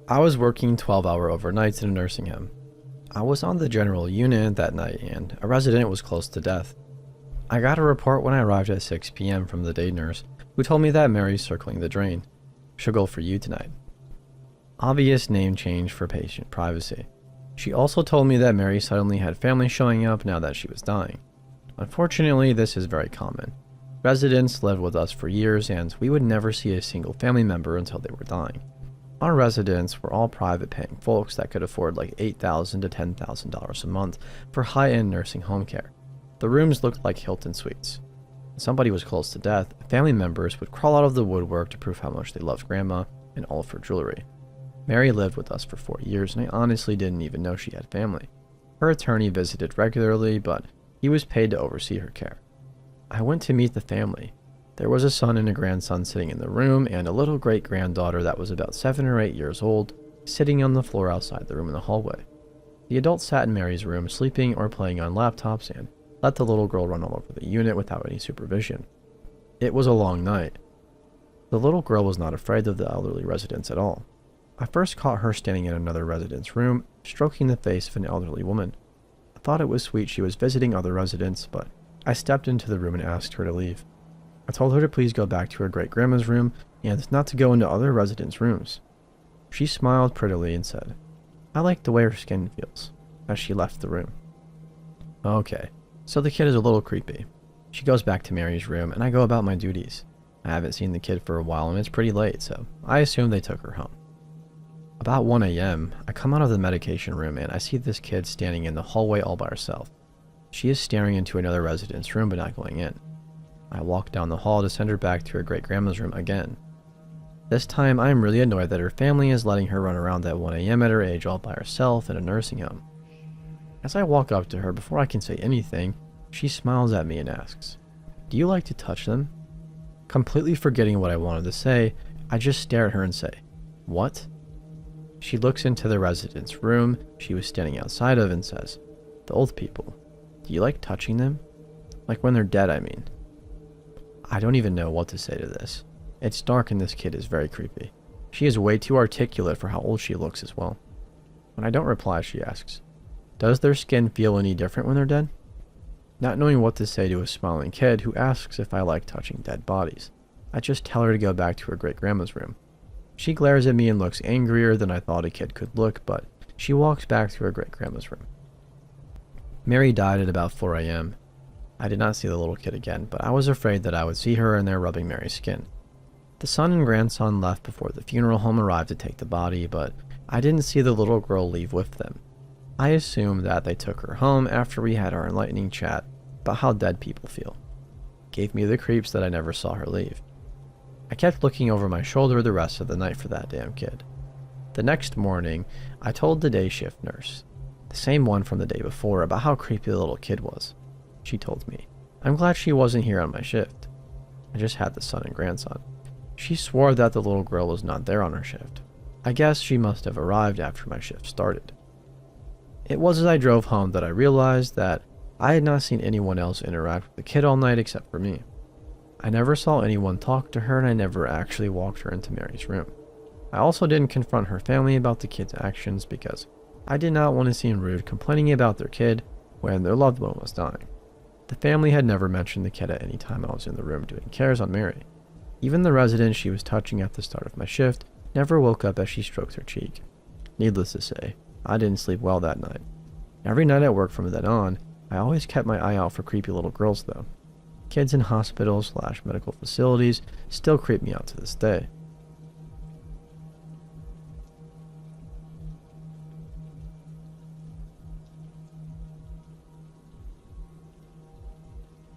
I was working 12-hour overnights in a nursing home. I was on the general unit that night and a resident was close to death. I got a report when I arrived at 6 p.m. from the day nurse who told me that Mary's circling the drain. She'll go for you tonight. Obvious name change for patient privacy. She also told me that Mary suddenly had family showing up now that she was dying. Unfortunately, this is very common. Residents lived with us for years and we would never see a single family member until they were dying. Our residents were all private paying folks that could afford like $8,000 to $10,000 a month for high-end nursing home care. The rooms looked like Hilton suites. When somebody was close to death, family members would crawl out of the woodwork to prove how much they loved grandma and all of her jewelry. Mary lived with us for 4 years and I honestly didn't even know she had family. Her attorney visited regularly, but he was paid to oversee her care. I went to meet the family. There was a son and a grandson sitting in the room and a little great-granddaughter that was about 7 or 8 years old sitting on the floor outside the room in the hallway. The adults sat in Mary's room sleeping or playing on laptops and let the little girl run all over the unit without any supervision. It was a long night. The little girl was not afraid of the elderly residents at all. I first caught her standing in another resident's room, stroking the face of an elderly woman. I thought it was sweet she was visiting other residents, but I stepped into the room and asked her to leave. I told her to please go back to her great-grandma's room and not to go into other residents' rooms. She smiled prettily and said, "I like the way her skin feels," as she left the room. Okay, so the kid is a little creepy. She goes back to Mary's room and I go about my duties. I haven't seen the kid for a while and it's pretty late, so I assume they took her home. About 1 a.m., I come out of the medication room and I see this kid standing in the hallway all by herself. She is staring into another resident's room but not going in. I walk down the hall to send her back to her great-grandma's room again. This time, I am really annoyed that her family is letting her run around at 1 a.m. at her age all by herself in a nursing home. As I walk up to her, before I can say anything, she smiles at me and asks, "Do you like to touch them?" Completely forgetting what I wanted to say, I just stare at her and say, "What?" She looks into the resident's room she was standing outside of and says, "The old people. Do you like touching them? Like when they're dead, I mean." I don't even know what to say to this. It's dark and this kid is very creepy. She is way too articulate for how old she looks as well. When I don't reply, she asks, "Does their skin feel any different when they're dead?" Not knowing what to say to a smiling kid who asks if I like touching dead bodies, I just tell her to go back to her great-grandma's room. She glares at me and looks angrier than I thought a kid could look, but she walks back to her great-grandma's room. Mary died at about 4 a.m. I did not see the little kid again, but I was afraid that I would see her in there rubbing Mary's skin. The son and grandson left before the funeral home arrived to take the body, but I didn't see the little girl leave with them. I assumed that they took her home after we had our enlightening chat about how dead people feel. Gave me the creeps that I never saw her leave. I kept looking over my shoulder the rest of the night for that damn kid. The next morning, I told the day shift nurse, the same one from the day before, about how creepy the little kid was. She told me, "I'm glad she wasn't here on my shift. I just had the son and grandson." She swore that the little girl was not there on her shift. I guess she must have arrived after my shift started. It was as I drove home that I realized that I had not seen anyone else interact with the kid all night except for me. I never saw anyone talk to her and I never actually walked her into Mary's room. I also didn't confront her family about the kid's actions because I did not want to seem rude complaining about their kid when their loved one was dying. The family had never mentioned the kid at any time I was in the room doing cares on Mary. Even the resident she was touching at the start of my shift never woke up as she stroked her cheek. Needless to say, I didn't sleep well that night. Every night at work from then on, I always kept my eye out for creepy little girls though. Kids in hospitals/medical facilities still creep me out to this day.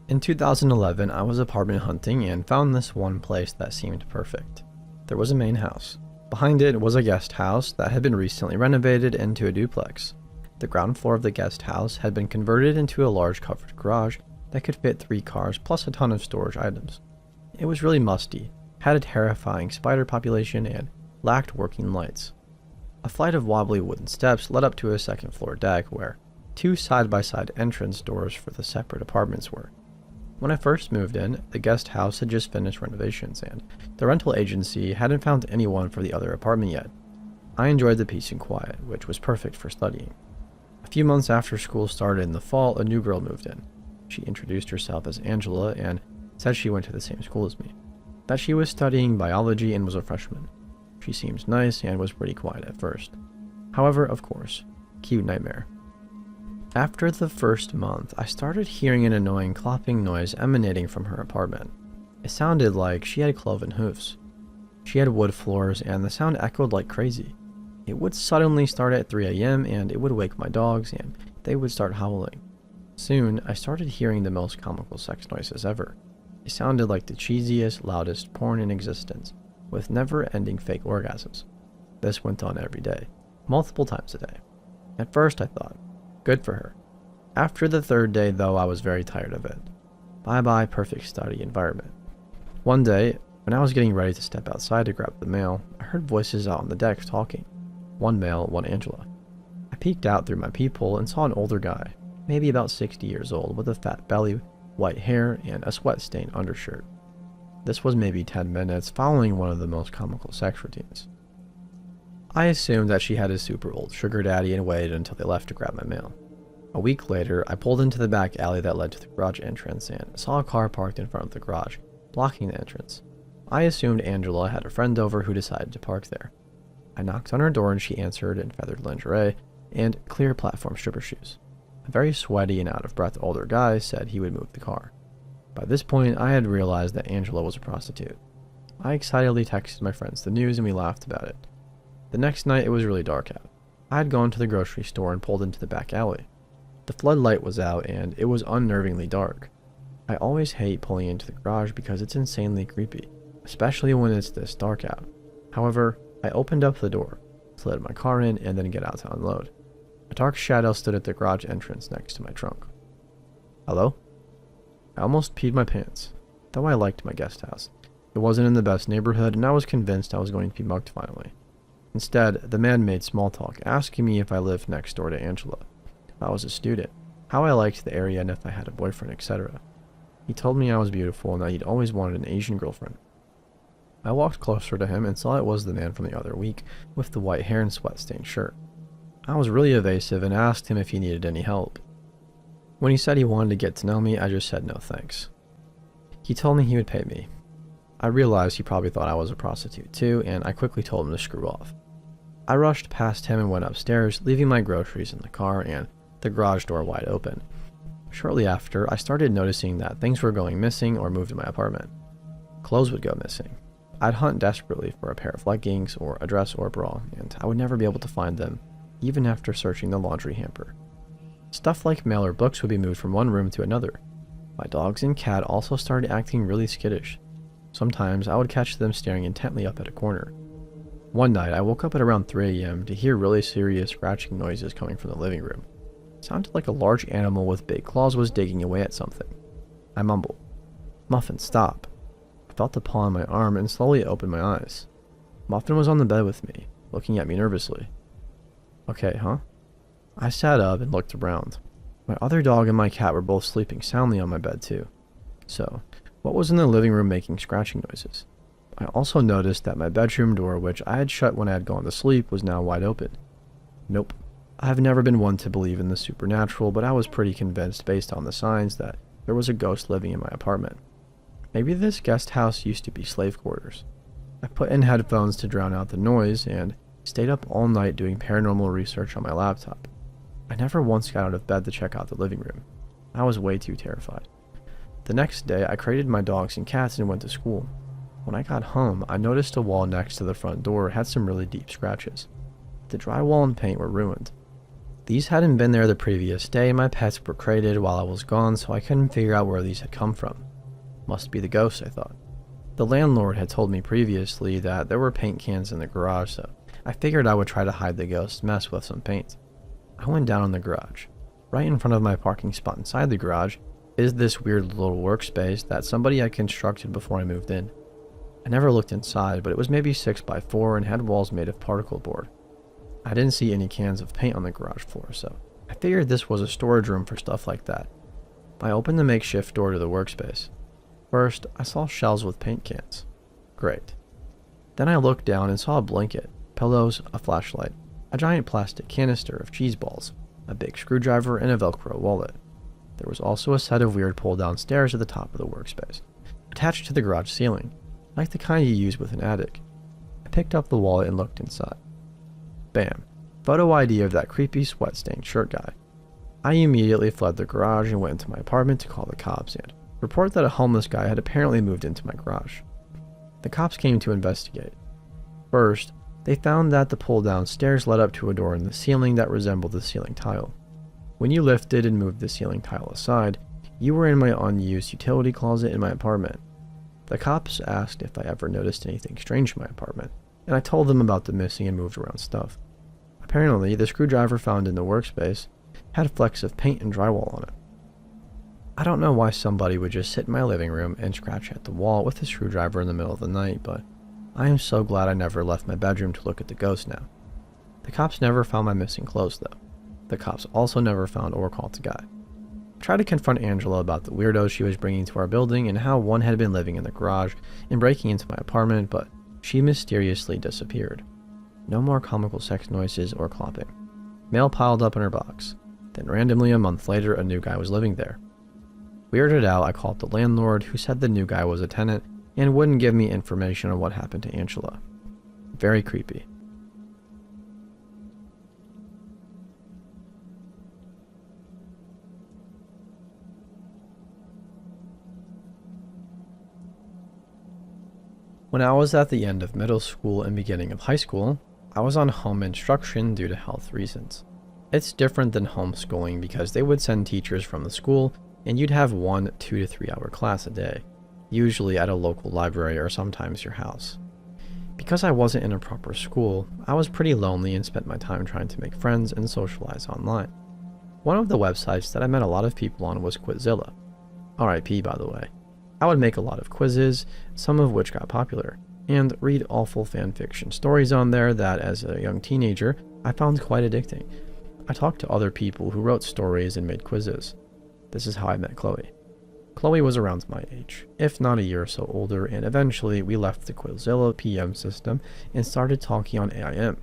In 2011, I was apartment hunting and found this one place that seemed perfect. There was a main house. Behind it was a guest house that had been recently renovated into a duplex. The ground floor of the guest house had been converted into a large covered garage that could fit 3 cars plus a ton of storage items. It was really musty, had a terrifying spider population, and lacked working lights. A flight of wobbly wooden steps led up to a second floor deck where 2 side-by-side entrance doors for the separate apartments were. When I first moved in, the guest house had just finished renovations and the rental agency hadn't found anyone for the other apartment yet. I enjoyed the peace and quiet, which was perfect for studying. A few months after school started in the fall, a new girl moved in. She introduced herself as Angela and said she went to the same school as me, that she was studying biology and was a freshman. She seemed nice and was pretty quiet at first. However, of course, cute nightmare. After the first month, I started hearing an annoying clopping noise emanating from her apartment. It sounded like she had cloven hoofs. She had wood floors and the sound echoed like crazy. It would suddenly start at 3 a.m. and it would wake my dogs and they would start howling. Soon, I started hearing the most comical sex noises ever. It sounded like the cheesiest, loudest porn in existence, with never-ending fake orgasms. This went on every day, multiple times a day. At first I thought, good for her. After the third day though, I was very tired of it. Bye-bye perfect study environment. One day, when I was getting ready to step outside to grab the mail, I heard voices out on the deck talking. One male, one Angela. I peeked out through my peephole and saw an older guy, maybe about 60 years old, with a fat belly, white hair, and a sweat-stained undershirt. This was maybe 10 minutes following one of the most comical sex routines. I assumed that she had a super old sugar daddy and waited until they left to grab my mail. A week later, I pulled into the back alley that led to the garage entrance and saw a car parked in front of the garage, blocking the entrance. I assumed Angela had a friend over who decided to park there. I knocked on her door and she answered in feathered lingerie and clear platform stripper shoes. A very sweaty and out-of-breath older guy said he would move the car. By this point, I had realized that Angela was a prostitute. I excitedly texted my friends the news and we laughed about it. The next night, it was really dark out. I had gone to the grocery store and pulled into the back alley. The floodlight was out and it was unnervingly dark. I always hate pulling into the garage because it's insanely creepy, especially when it's this dark out. However, I opened up the door, slid my car in, and then get out to unload. A dark shadow stood at the garage entrance next to my trunk. Hello? I almost peed my pants, though I liked my guest house. It wasn't in the best neighborhood, and I was convinced I was going to be mugged finally. Instead, the man made small talk, asking me if I lived next door to Angela, if I was a student, how I liked the area, and if I had a boyfriend, etc. He told me I was beautiful and that he'd always wanted an Asian girlfriend. I walked closer to him and saw it was the man from the other week, with the white hair and sweat-stained shirt. I was really evasive and asked him if he needed any help. When he said he wanted to get to know me, I just said no thanks. He told me he would pay me. I realized he probably thought I was a prostitute too, and I quickly told him to screw off. I rushed past him and went upstairs, leaving my groceries in the car and the garage door wide open. Shortly after, I started noticing that things were going missing or moved in my apartment. Clothes would go missing. I'd hunt desperately for a pair of leggings or a dress or a bra, and I would never be able to find them, even after searching the laundry hamper. Stuff like mail or books would be moved from one room to another. My dogs and cat also started acting really skittish. Sometimes I would catch them staring intently up at a corner. One night, I woke up at around 3 a.m. to hear really serious scratching noises coming from the living room. It sounded like a large animal with big claws was digging away at something. I mumbled, "Muffin, stop." I felt a paw on my arm and slowly opened my eyes. Muffin was on the bed with me, looking at me nervously. Okay, huh? I sat up and looked around. My other dog and my cat were both sleeping soundly on my bed too. So, what was in the living room making scratching noises? I also noticed that my bedroom door, which I had shut when I had gone to sleep, was now wide open. Nope. I've never been one to believe in the supernatural, but I was pretty convinced based on the signs that there was a ghost living in my apartment. Maybe this guest house used to be slave quarters. I put in headphones to drown out the noise and stayed up all night doing paranormal research on my laptop. I never once got out of bed to check out the living room. I was way too terrified. The next day, I crated my dogs and cats and went to school. When I got home, I noticed a wall next to the front door had some really deep scratches. The drywall and paint were ruined. These hadn't been there the previous day, and my pets were crated while I was gone, so I couldn't figure out where these had come from. Must be the ghosts, I thought. The landlord had told me previously that there were paint cans in the garage, so I figured I would try to hide the ghost's mess with some paint. I went down in the garage. Right in front of my parking spot inside the garage is this weird little workspace that somebody had constructed before I moved in. I never looked inside, but it was maybe 6x4 and had walls made of particle board. I didn't see any cans of paint on the garage floor, so I figured this was a storage room for stuff like that. I opened the makeshift door to the workspace. First, I saw shelves with paint cans. Great. Then I looked down and saw a blanket, pillows, a flashlight, a giant plastic canister of cheese balls, a big screwdriver, and a Velcro wallet. There was also a set of weird pull-down stairs at the top of the workspace, attached to the garage ceiling, like the kind you use with an attic. I picked up the wallet and looked inside. Bam. Photo ID of that creepy sweat-stained shirt guy. I immediately fled the garage and went into my apartment to call the cops and report that a homeless guy had apparently moved into my garage. The cops came to investigate. First, they found that the pull-down stairs led up to a door in the ceiling that resembled the ceiling tile. When you lifted and moved the ceiling tile aside, you were in my unused utility closet in my apartment. The cops asked if I ever noticed anything strange in my apartment, and I told them about the missing and moved around stuff. Apparently, the screwdriver found in the workspace had flecks of paint and drywall on it. I don't know why somebody would just sit in my living room and scratch at the wall with a screwdriver in the middle of the night, but I am so glad I never left my bedroom to look at the ghost now. The cops never found my missing clothes, though. The cops also never found or caught the guy. I tried to confront Angela about the weirdos she was bringing to our building and how one had been living in the garage and breaking into my apartment, but she mysteriously disappeared. No more comical sex noises or clopping. Mail piled up in her box. Then randomly a month later, a new guy was living there. Weirded out, I called the landlord, who said the new guy was a tenant and wouldn't give me information on what happened to Angela. Very creepy. When I was at the end of middle school and beginning of high school, I was on home instruction due to health reasons. It's different than homeschooling because they would send teachers from the school and you'd have 1 2 to 3 hour class a day, usually at a local library or sometimes your house. Because I wasn't in a proper school, I was pretty lonely and spent my time trying to make friends and socialize online. One of the websites that I met a lot of people on was Quizilla. RIP, by the way. I would make a lot of quizzes, some of which got popular, and read awful fanfiction stories on there that, as a young teenager, I found quite addicting. I talked to other people who wrote stories and made quizzes. This is how I met Chloe. Chloe was around my age, if not a year or so older, and eventually we left the Quizilla PM system and started talking on AIM.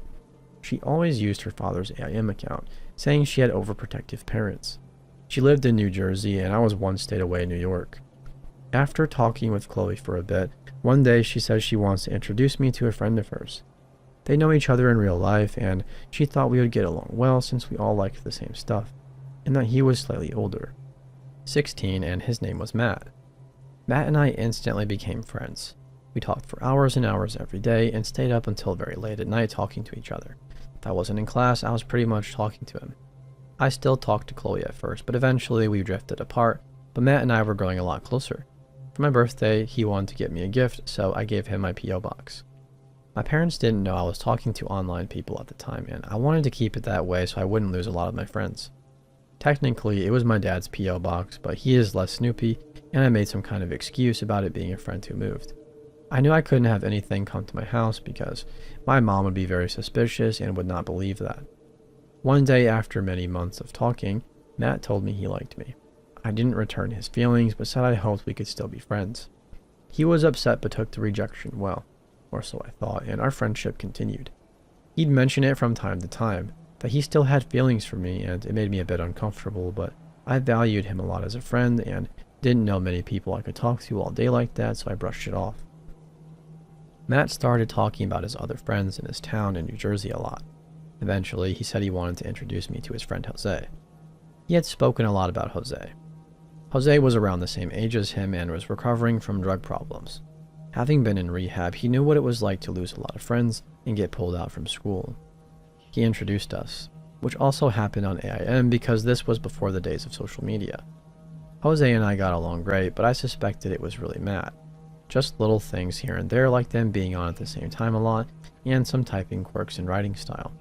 She always used her father's AIM account, saying she had overprotective parents. She lived in New Jersey and I was 1 state away in New York. After talking with Chloe for a bit, one day she says she wants to introduce me to a friend of hers. They know each other in real life, and she thought we would get along well since we all liked the same stuff, and that he was slightly older, 16, and his name was Matt. Matt and I instantly became friends. We talked for hours and hours every day and stayed up until very late at night talking to each other. If I wasn't in class, I was pretty much talking to him. I still talked to Chloe at first, but eventually we drifted apart, but Matt and I were growing a lot closer. For my birthday, he wanted to get me a gift, so I gave him my P.O. box. My parents didn't know I was talking to online people at the time, and I wanted to keep it that way so I wouldn't lose a lot of my friends. Technically, it was my dad's P.O. box, but he is less snoopy, and I made some kind of excuse about it being a friend who moved. I knew I couldn't have anything come to my house because my mom would be very suspicious and would not believe that. One day after many months of talking, Matt told me he liked me. I didn't return his feelings, but said I hoped we could still be friends. He was upset but took the rejection well, or so I thought, and our friendship continued. He'd mention it from time to time, that he still had feelings for me, and it made me a bit uncomfortable, but I valued him a lot as a friend and didn't know many people I could talk to all day like that, so I brushed it off. Matt started talking about his other friends in his town in New Jersey a lot. Eventually, he said he wanted to introduce me to his friend Jose. He had spoken a lot about Jose. Jose was around the same age as him and was recovering from drug problems. Having been in rehab, he knew what it was like to lose a lot of friends and get pulled out from school. He introduced us, which also happened on AIM because this was before the days of social media. Jose and I got along great, but I suspected it was really Matt. Just little things here and there, like them being on at the same time a lot, and some typing quirks and writing style.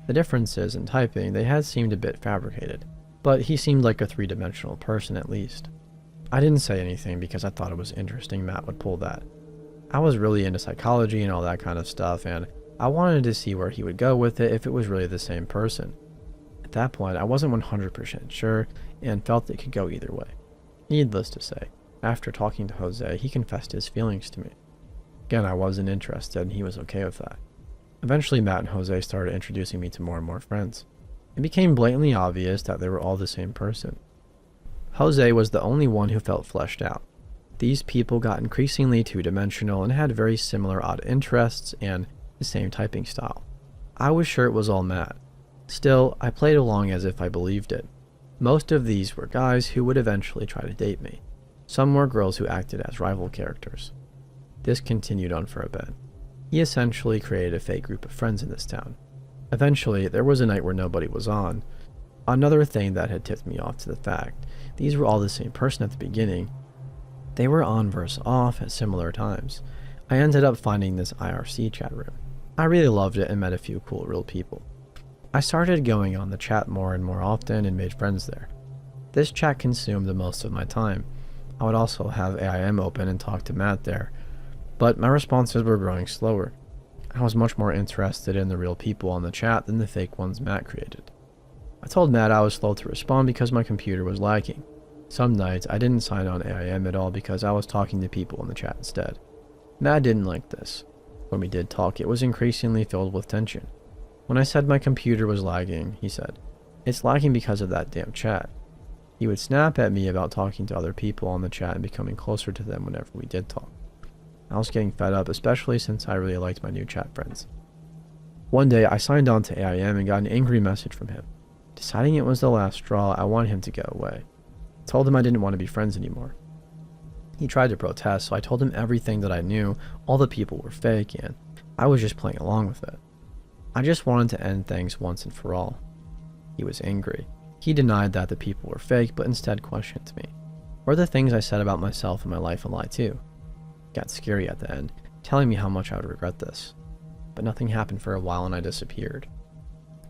The differences in typing, they had seemed a bit fabricated, but he seemed like a 3-dimensional person at least. I didn't say anything because I thought it was interesting Matt would pull that. I was really into psychology and all that kind of stuff, and I wanted to see where he would go with it if it was really the same person. At that point, I wasn't 100% sure and felt it could go either way. Needless to say, after talking to Jose, he confessed his feelings to me. Again, I wasn't interested and he was okay with that. Eventually, Matt and Jose started introducing me to more and more friends. It became blatantly obvious that they were all the same person. Jose was the only one who felt fleshed out. These people got increasingly two-dimensional and had very similar odd interests and the same typing style. I was sure it was all Matt. Still, I played along as if I believed it. Most of these were guys who would eventually try to date me. Some were girls who acted as rival characters. This continued on for a bit. He essentially created a fake group of friends in this town. Eventually, there was a night where nobody was on. Another thing that had tipped me off to the fact these were all the same person at the beginning. They were on versus off at similar times. I ended up finding this IRC chat room. I really loved it and met a few cool real people. I started going on the chat more and more often and made friends there. This chat consumed the most of my time. I would also have AIM open and talk to Matt there, but my responses were growing slower. I was much more interested in the real people on the chat than the fake ones Matt created. I told Matt I was slow to respond because my computer was lagging. Some nights I didn't sign on AIM at all because I was talking to people in the chat instead. Matt didn't like this. When we did talk, it was increasingly filled with tension. When I said my computer was lagging, he said, "It's lagging because of that damn chat." He would snap at me about talking to other people on the chat and becoming closer to them whenever we did talk. I was getting fed up, especially since I really liked my new chat friends. One day, I signed on to AIM and got an angry message from him. Deciding it was the last straw, I wanted him to go away. I told him I didn't want to be friends anymore. He tried to protest, so I told him everything that I knew, all the people were fake, and I was just playing along with it. I just wanted to end things once and for all. He was angry. He denied that the people were fake, but instead questioned me. Were the things I said about myself and my life a lie too? It got scary at the end, telling me how much I would regret this. But nothing happened for a while and I disappeared.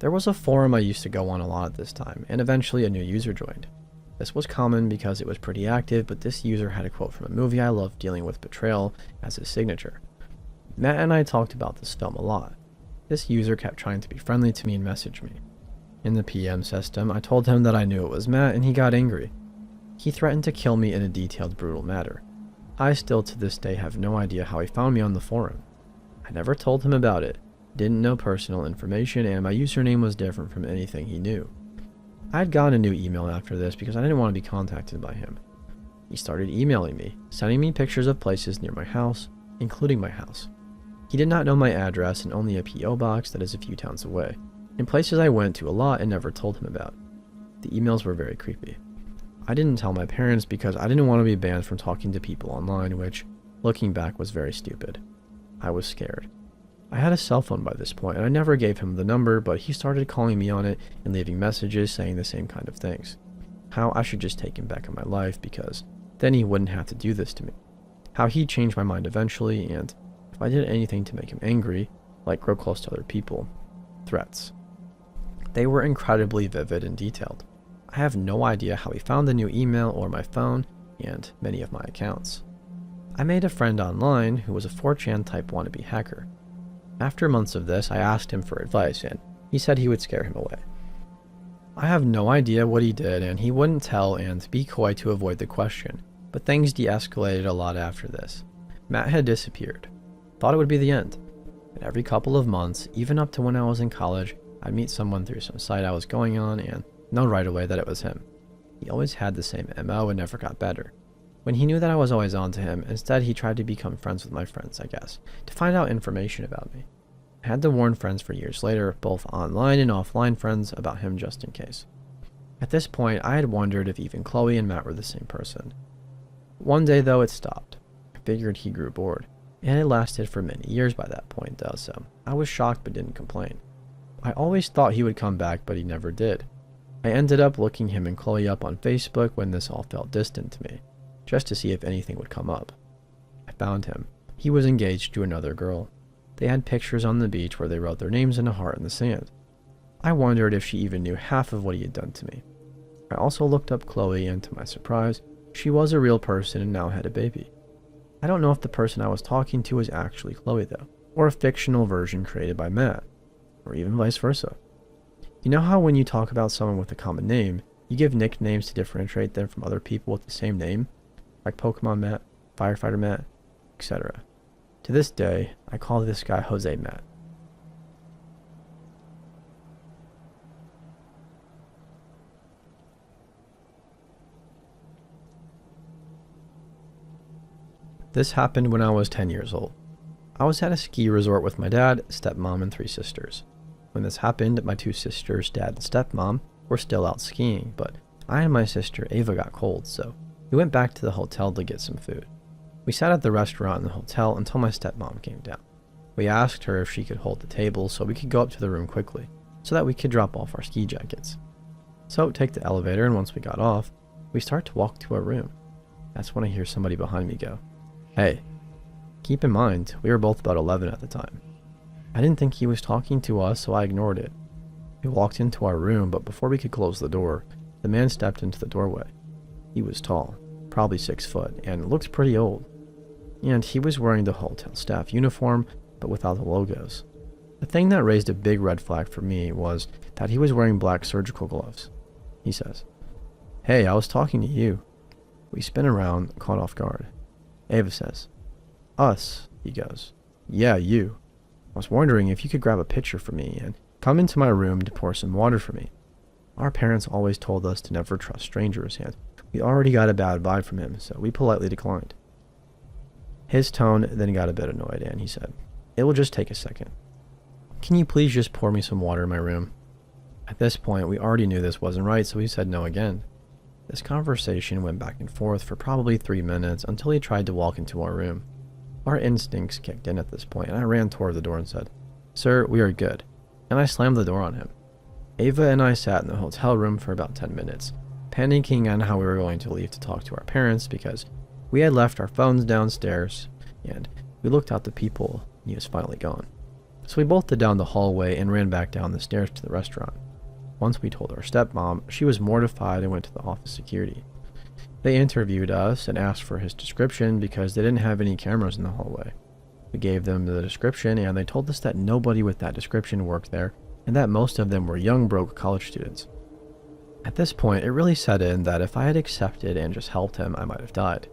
There was a forum I used to go on a lot at this time, and eventually a new user joined. This was common because it was pretty active, but this user had a quote from a movie I loved dealing with betrayal as his signature. Matt and I talked about this film a lot. This user kept trying to be friendly to me and message me. In the PM system, I told him that I knew it was Matt and he got angry. He threatened to kill me in a detailed, brutal manner. I still to this day have no idea how he found me on the forum. I never told him about it, didn't know personal information, and my username was different from anything he knew. I had gotten a new email after this because I didn't want to be contacted by him. He started emailing me, sending me pictures of places near my house, including my house. He did not know my address and only a P.O. box that is a few towns away, and places I went to a lot and never told him about. The emails were very creepy. I didn't tell my parents because I didn't want to be banned from talking to people online, which, looking back, was very stupid. I was scared. I had a cell phone by this point, and I never gave him the number, but he started calling me on it and leaving messages saying the same kind of things. How I should just take him back in my life because then he wouldn't have to do this to me. How he changed my mind eventually, and if I did anything to make him angry, like grow close to other people, threats. They were incredibly vivid and detailed. I have no idea how he found the new email or my phone and many of my accounts. I made a friend online who was a 4chan type wannabe hacker. After months of this, I asked him for advice and he said he would scare him away. I have no idea what he did and he wouldn't tell and be coy to avoid the question, but things de-escalated a lot after this. Matt had disappeared. Thought it would be the end. And every couple of months, even up to when I was in college, I'd meet someone through some site I was going on and know right away that it was him. He always had the same MO and never got better. When he knew that I was always on to him, instead he tried to become friends with my friends, I guess, to find out information about me. I had to warn friends for years later, both online and offline friends, about him just in case. At this point, I had wondered if even Chloe and Matt were the same person. One day though, it stopped. I figured he grew bored, and it lasted for many years by that point though, so I was shocked but didn't complain. I always thought he would come back, but he never did. I ended up looking him and Chloe up on Facebook when this all felt distant to me, just to see if anything would come up. I found him. He was engaged to another girl. They had pictures on the beach where they wrote their names in a heart in the sand. I wondered if she even knew half of what he had done to me. I also looked up Chloe, and to my surprise, she was a real person and now had a baby. I don't know if the person I was talking to was actually Chloe though, or a fictional version created by Matt, or even vice versa. You know how when you talk about someone with a common name, you give nicknames to differentiate them from other people with the same name, like Pokemon Matt, Firefighter Matt, etc. To this day, I call this guy Jose Matt. This happened when I was 10 years old. I was at a ski resort with my dad, stepmom, and 3 sisters. When this happened, my 2 sisters, dad and stepmom, were still out skiing, but I and my sister Ava got cold, so we went back to the hotel to get some food. We sat at the restaurant in the hotel until my stepmom came down. We asked her if she could hold the table so we could go up to the room quickly, so that we could drop off our ski jackets. So take the elevator, and once we got off, we start to walk to our room. That's when I hear somebody behind me go, "Hey." Keep in mind, we were both about 11 at the time. I didn't think he was talking to us, so I ignored it. We walked into our room, but before we could close the door, the man stepped into the doorway. He was tall, probably 6 foot, and looked pretty old. And he was wearing the hotel staff uniform, but without the logos. The thing that raised a big red flag for me was that he was wearing black surgical gloves. He says, "Hey, I was talking to you." We spin around, caught off guard. Ava says, "Us," he goes. "Yeah, you. I was wondering if you could grab a picture for me and come into my room to pour some water for me. Our parents always told us to never trust strangers, and we already got a bad vibe from him, so we politely declined." His tone then got a bit annoyed, and he said, "It will just take a second. Can you please just pour me some water in my room?" At this point, we already knew this wasn't right, so we said no again. This conversation went back and forth for probably 3 minutes until he tried to walk into our room. Our instincts kicked in at this point, and I ran toward the door and said, "Sir, we are good," and I slammed the door on him. Ava and I sat in the hotel room for about 10 minutes, panicking on how we were going to leave to talk to our parents because we had left our phones downstairs, and we looked out the peephole and he was finally gone. So we bolted down the hallway and ran back down the stairs to the restaurant. Once we told our stepmom, she was mortified and went to the office security. They interviewed us and asked for his description because they didn't have any cameras in the hallway. We gave them the description, and they told us that nobody with that description worked there and that most of them were young, broke college students. At this point, it really set in that if I had accepted and just helped him, I might have died.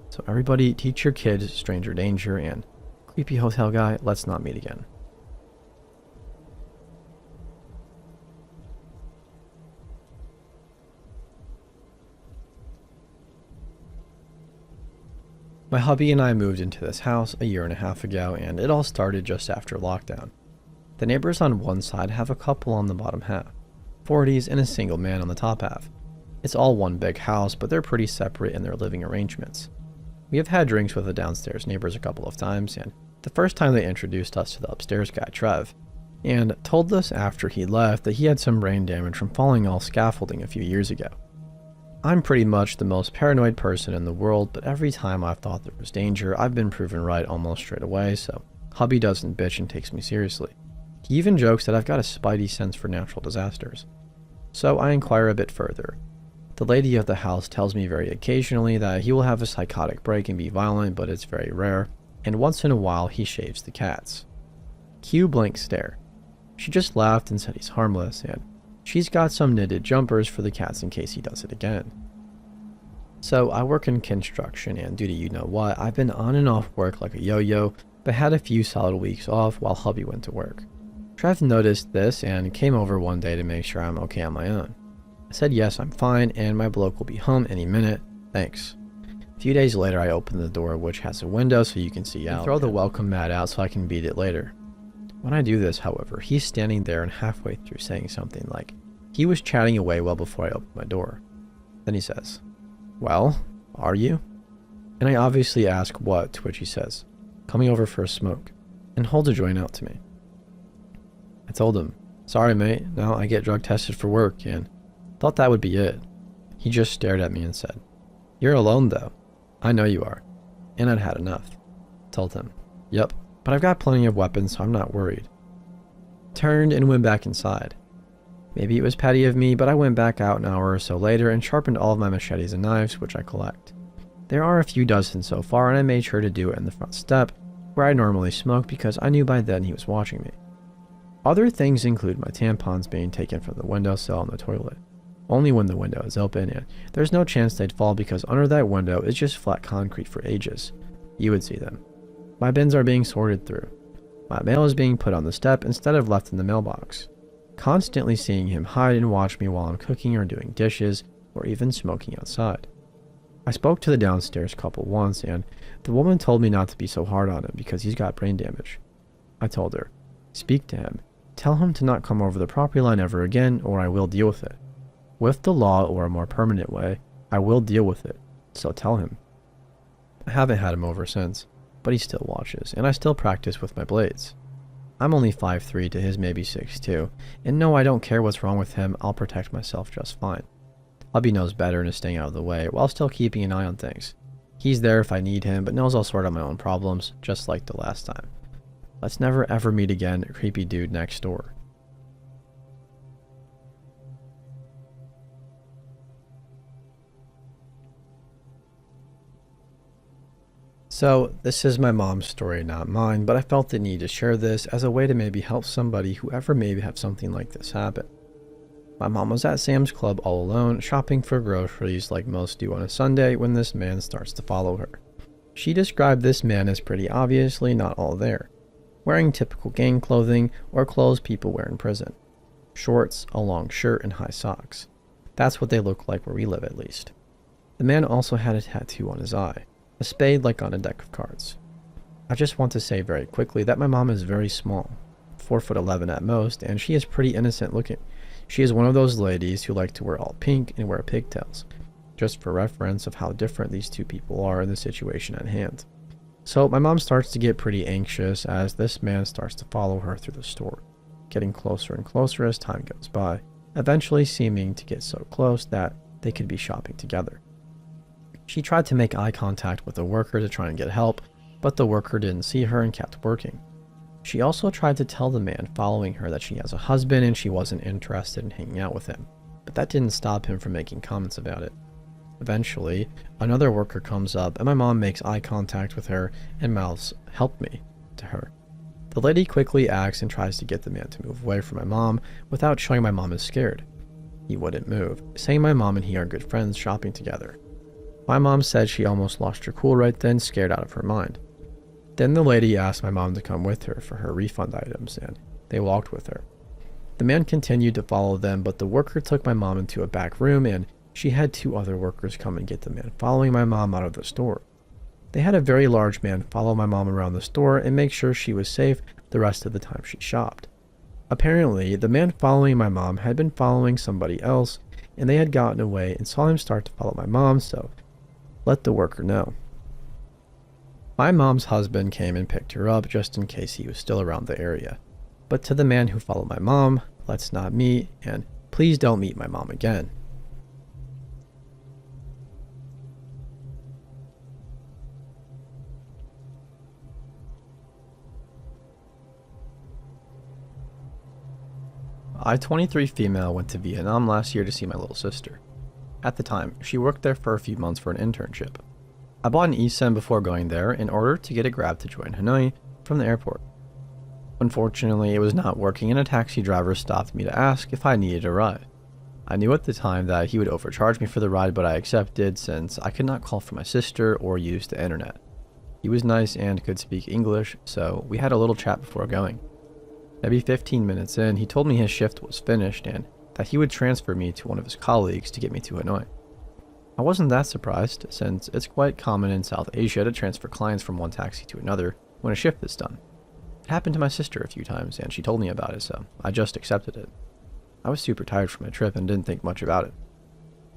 So everybody, teach your kids stranger danger, and creepy hotel guy, let's not meet again. My hubby and I moved into this house a 1.5 years ago, and it all started just after lockdown. The neighbors on one side have a couple on the bottom half, 40s and a single man on the top half. It's all one big house, but they're pretty separate in their living arrangements. We have had drinks with the downstairs neighbors a couple of times, and the first time they introduced us to the upstairs guy, Trev, and told us after he left that he had some brain damage from falling off scaffolding a few years ago. I'm pretty much the most paranoid person in the world, but every time I've thought there was danger, I've been proven right almost straight away, so hubby doesn't bitch and takes me seriously. He even jokes that I've got a spidey sense for natural disasters. So I inquire a bit further. The lady of the house tells me very occasionally that he will have a psychotic break and be violent, but it's very rare, and once in a while he shaves the cats. Cue blank stare. She just laughed and said he's harmless, and she's got some knitted jumpers for the cats in case he does it again. So I work in construction, and due to you know what, I've been on and off work like a yo-yo, but had a few solid weeks off while hubby went to work. Trev noticed this and came over one day to make sure I'm okay on my own. I said yes, I'm fine, and my bloke will be home any minute, thanks. A few days later, I open the door, which has a window so you can see out, and throw the welcome mat out so I can beat it later. When I do this, however, he's standing there and halfway through saying something like he was chatting away well before I opened my door. Then he says, "Well, are you?" And I obviously ask what, to which he says, "Coming over for a smoke," and holds a joint out to me. I told him, "Sorry mate, now I get drug tested for work," and thought that would be it. He just stared at me and said, "You're alone though." "I know you are." And I'd had enough. Told him, "Yep, but I've got plenty of weapons so I'm not worried." Turned and went back inside. Maybe it was petty of me, but I went back out an hour or so later and sharpened all of my machetes and knives, which I collect. There are a few dozen so far, and I made sure to do it in the front step, where I normally smoke because I knew by then he was watching me. Other things include my tampons being taken from the windowsill on the toilet, only when the window is open, and there's no chance they'd fall because under that window is just flat concrete for ages. You would see them. My bins are being sorted through. My mail is being put on the step instead of left in the mailbox. Constantly seeing him hide and watch me while I'm cooking or doing dishes, or even smoking outside. I spoke to the downstairs couple once, and the woman told me not to be so hard on him because he's got brain damage. I told her, speak to him. Tell him to not come over the property line ever again, or I will deal with it. With the law or a more permanent way, I will deal with it, so tell him. I haven't had him over since, but he still watches, and I still practice with my blades. I'm only 5'3" to his maybe 6'2", and no, I don't care what's wrong with him, I'll protect myself just fine. Hubby knows better and is staying out of the way, while still keeping an eye on things. He's there if I need him, but knows I'll sort out my own problems, just like the last time. Let's never ever meet again, creepy dude next door. So, this is my mom's story, not mine, but I felt the need to share this as a way to maybe help somebody who ever maybe have something like this happen. My mom was at Sam's Club all alone, shopping for groceries like most do on a Sunday when this man starts to follow her. She described this man as pretty obviously not all there, wearing typical gang clothing or clothes people wear in prison. Shorts, a long shirt, and high socks. That's what they look like where we live at least. The man also had a tattoo on his eye, a spade like on a deck of cards. I just want to say very quickly that my mom is very small, 4'11" at most, and she is pretty innocent looking. She is one of those ladies who like to wear all pink and wear pigtails, just for reference of how different these two people are in the situation at hand. So my mom starts to get pretty anxious as this man starts to follow her through the store, getting closer and closer as time goes by, eventually seeming to get so close that they could be shopping together. She tried to make eye contact with a worker to try and get help, but the worker didn't see her and kept working. She also tried to tell the man following her that she has a husband and she wasn't interested in hanging out with him, but that didn't stop him from making comments about it. Eventually, another worker comes up and my mom makes eye contact with her and mouths, "Help me," to her. The lady quickly acts and tries to get the man to move away from my mom without showing my mom is scared. He wouldn't move, saying my mom and he are good friends shopping together. My mom said she almost lost her cool right then, scared out of her mind. Then the lady asked my mom to come with her for her refund items, and they walked with her. The man continued to follow them, but the worker took my mom into a back room, and she had two other workers come and get the man following my mom out of the store. They had a very large man follow my mom around the store and make sure she was safe the rest of the time she shopped. Apparently, the man following my mom had been following somebody else, and they had gotten away and saw him start to follow my mom, so let the worker know. My mom's husband came and picked her up just in case he was still around the area. But to the man who followed my mom, let's not meet, and please don't meet my mom again. I, 23 female, went to Vietnam last year to see my little sister. At the time, she worked there for a few months for an internship. I bought an eSIM before going there in order to get a Grab to join Hanoi from the airport. Unfortunately, it was not working and a taxi driver stopped me to ask if I needed a ride. I knew at the time that he would overcharge me for the ride, but I accepted since I could not call for my sister or use the internet. He was nice and could speak English, so we had a little chat before going. Maybe 15 minutes in, he told me his shift was finished and that he would transfer me to one of his colleagues to get me to Hanoi. I wasn't that surprised, since it's quite common in South Asia to transfer clients from one taxi to another when a shift is done. It happened to my sister a few times, and she told me about it, so I just accepted it. I was super tired from my trip and didn't think much about it.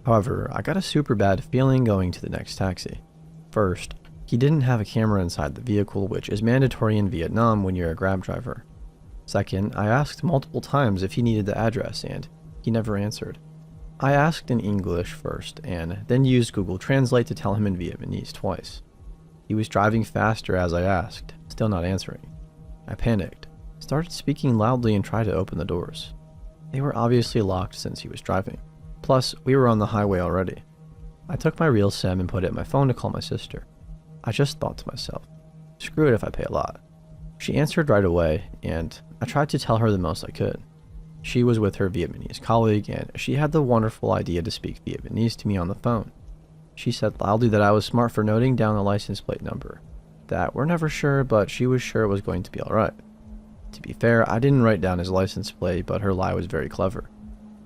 However, I got a super bad feeling going to the next taxi. First, he didn't have a camera inside the vehicle, which is mandatory in Vietnam when you're a Grab driver. Second, I asked multiple times if he needed the address, and he never answered. I asked in English first, and then used Google Translate to tell him in Vietnamese twice. He was driving faster as I asked, still not answering. I panicked, started speaking loudly and tried to open the doors. They were obviously locked since he was driving. Plus, we were on the highway already. I took my real SIM and put it in my phone to call my sister. I just thought to myself, screw it if I pay a lot. She answered right away, and I tried to tell her the most I could. She was with her Vietnamese colleague, and she had the wonderful idea to speak Vietnamese to me on the phone. She said loudly that I was smart for noting down the license plate number, that we're never sure, but she was sure it was going to be alright. To be fair, I didn't write down his license plate, but her lie was very clever.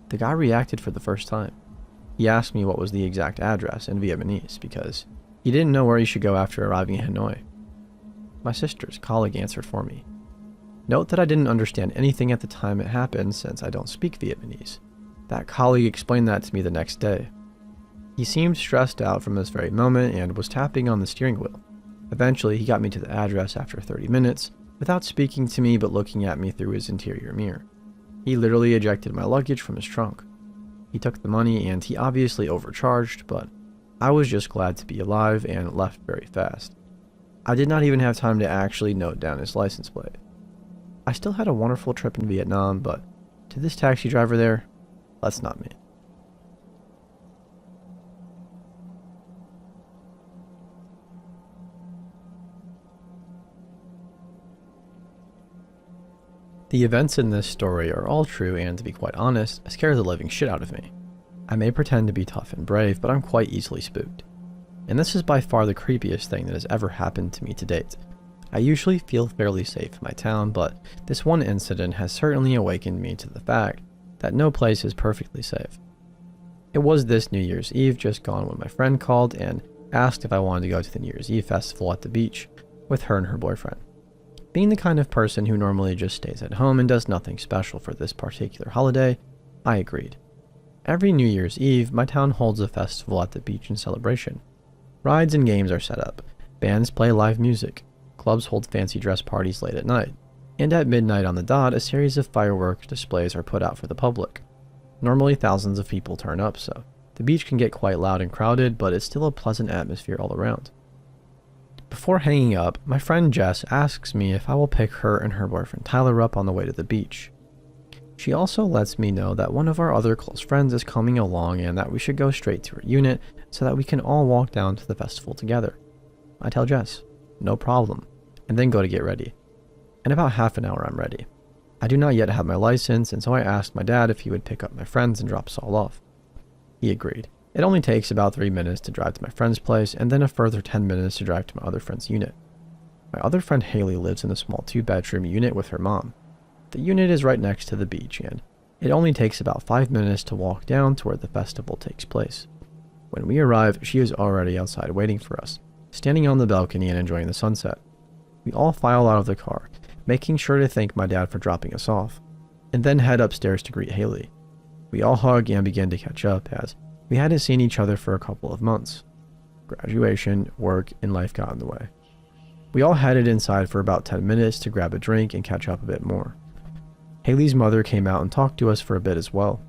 The guy reacted for the first time. He asked me what was the exact address in Vietnamese because he didn't know where he should go after arriving in Hanoi. My sister's colleague answered for me. Note that I didn't understand anything at the time it happened since I don't speak Vietnamese. That colleague explained that to me the next day. He seemed stressed out from this very moment and was tapping on the steering wheel. Eventually, he got me to the address after 30 minutes, without speaking to me but looking at me through his interior mirror. He literally ejected my luggage from his trunk. He took the money and he obviously overcharged, but I was just glad to be alive and left very fast. I did not even have time to actually note down his license plate. I still had a wonderful trip in Vietnam, but to this taxi driver there, that's not me. The events in this story are all true, and to be quite honest, scare the living shit out of me. I may pretend to be tough and brave, but I'm quite easily spooked. And this is by far the creepiest thing that has ever happened to me to date. I usually feel fairly safe in my town, but this one incident has certainly awakened me to the fact that no place is perfectly safe. It was this New Year's Eve just gone when my friend called and asked if I wanted to go to the New Year's Eve festival at the beach with her and her boyfriend. Being the kind of person who normally just stays at home and does nothing special for this particular holiday, I agreed. Every New Year's Eve, my town holds a festival at the beach in celebration. Rides and games are set up, bands play live music, clubs hold fancy dress parties late at night, and at midnight on the dot, a series of fireworks displays are put out for the public. Normally thousands of people turn up, so the beach can get quite loud and crowded, but it's still a pleasant atmosphere all around. Before hanging up, my friend Jess asks me if I will pick her and her boyfriend Tyler up on the way to the beach. She also lets me know that one of our other close friends is coming along and that we should go straight to her unit so that we can all walk down to the festival together. I tell Jess, no problem, and then go to get ready. In about half an hour I'm ready. I do not yet have my license, and so I asked my dad if he would pick up my friends and drop us all off. He agreed. It only takes about 3 minutes to drive to my friend's place, and then a further 10 minutes to drive to my other friend's unit. My other friend Haley lives in a small 2-bedroom unit with her mom. The unit is right next to the beach, and it only takes about 5 minutes to walk down to where the festival takes place. When we arrive, she is already outside waiting for us, standing on the balcony and enjoying the sunset. We all file out of the car, making sure to thank my dad for dropping us off, and then head upstairs to greet Haley. We all hug and begin to catch up, as we hadn't seen each other for a couple of months. Graduation, work, and life got in the way. We all headed inside for about 10 minutes to grab a drink and catch up a bit more. Haley's mother came out and talked to us for a bit as well.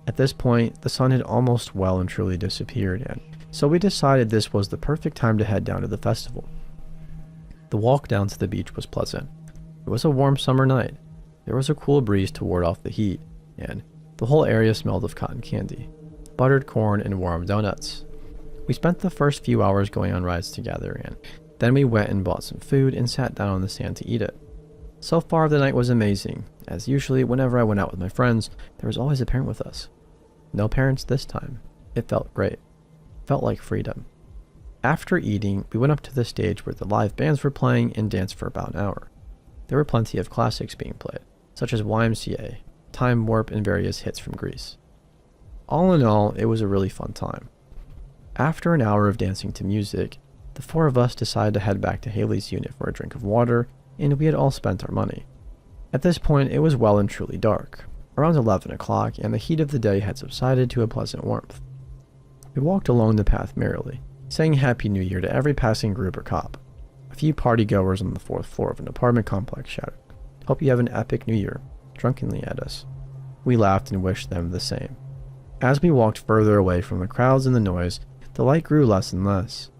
At this point, the sun had almost well and truly disappeared, and so we decided this was the perfect time to head down to the festival. The walk down to the beach was pleasant. It was a warm summer night. There was a cool breeze to ward off the heat, and the whole area smelled of cotton candy, buttered corn, and warm donuts. We spent the first few hours going on rides together, and then we went and bought some food and sat down on the sand to eat it. So far, the night was amazing, as usually whenever I went out with my friends, there was always a parent with us. No parents this time. It felt great. Felt like freedom. After eating, we went up to the stage where the live bands were playing and danced for about an hour. There were plenty of classics being played, such as YMCA, Time Warp, and various hits from Grease. All in all, it was a really fun time. After an hour of dancing to music, the four of us decided to head back to Haley's unit for a drink of water, and we had all spent our money. At this point, it was well and truly dark, around 11 o'clock, and the heat of the day had subsided to a pleasant warmth. We walked along the path merrily, saying Happy New Year to every passing group or cop. A few party-goers on the 4th floor of an apartment complex shouted, "Hope you have an epic New Year," drunkenly at us. We laughed and wished them the same. As we walked further away from the crowds and the noise, the light grew less and less.